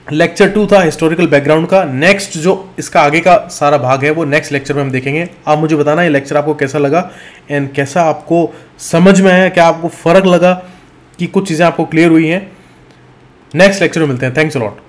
लेक्चर 2 था हिस्टोरिकल बैकग्राउंड का। नेक्स्ट जो इसका आगे का सारा भाग है वो नेक्स्ट लेक्चर में हम देखेंगे। आप मुझे बताना ये लेक्चर आपको कैसा लगा एंड कैसा आपको समझ में आया, क्या आपको फर्क लगा, कि कुछ चीज़ें आपको क्लियर हुई हैं। नेक्स्ट लेक्चर में मिलते हैं। Thanks a lot.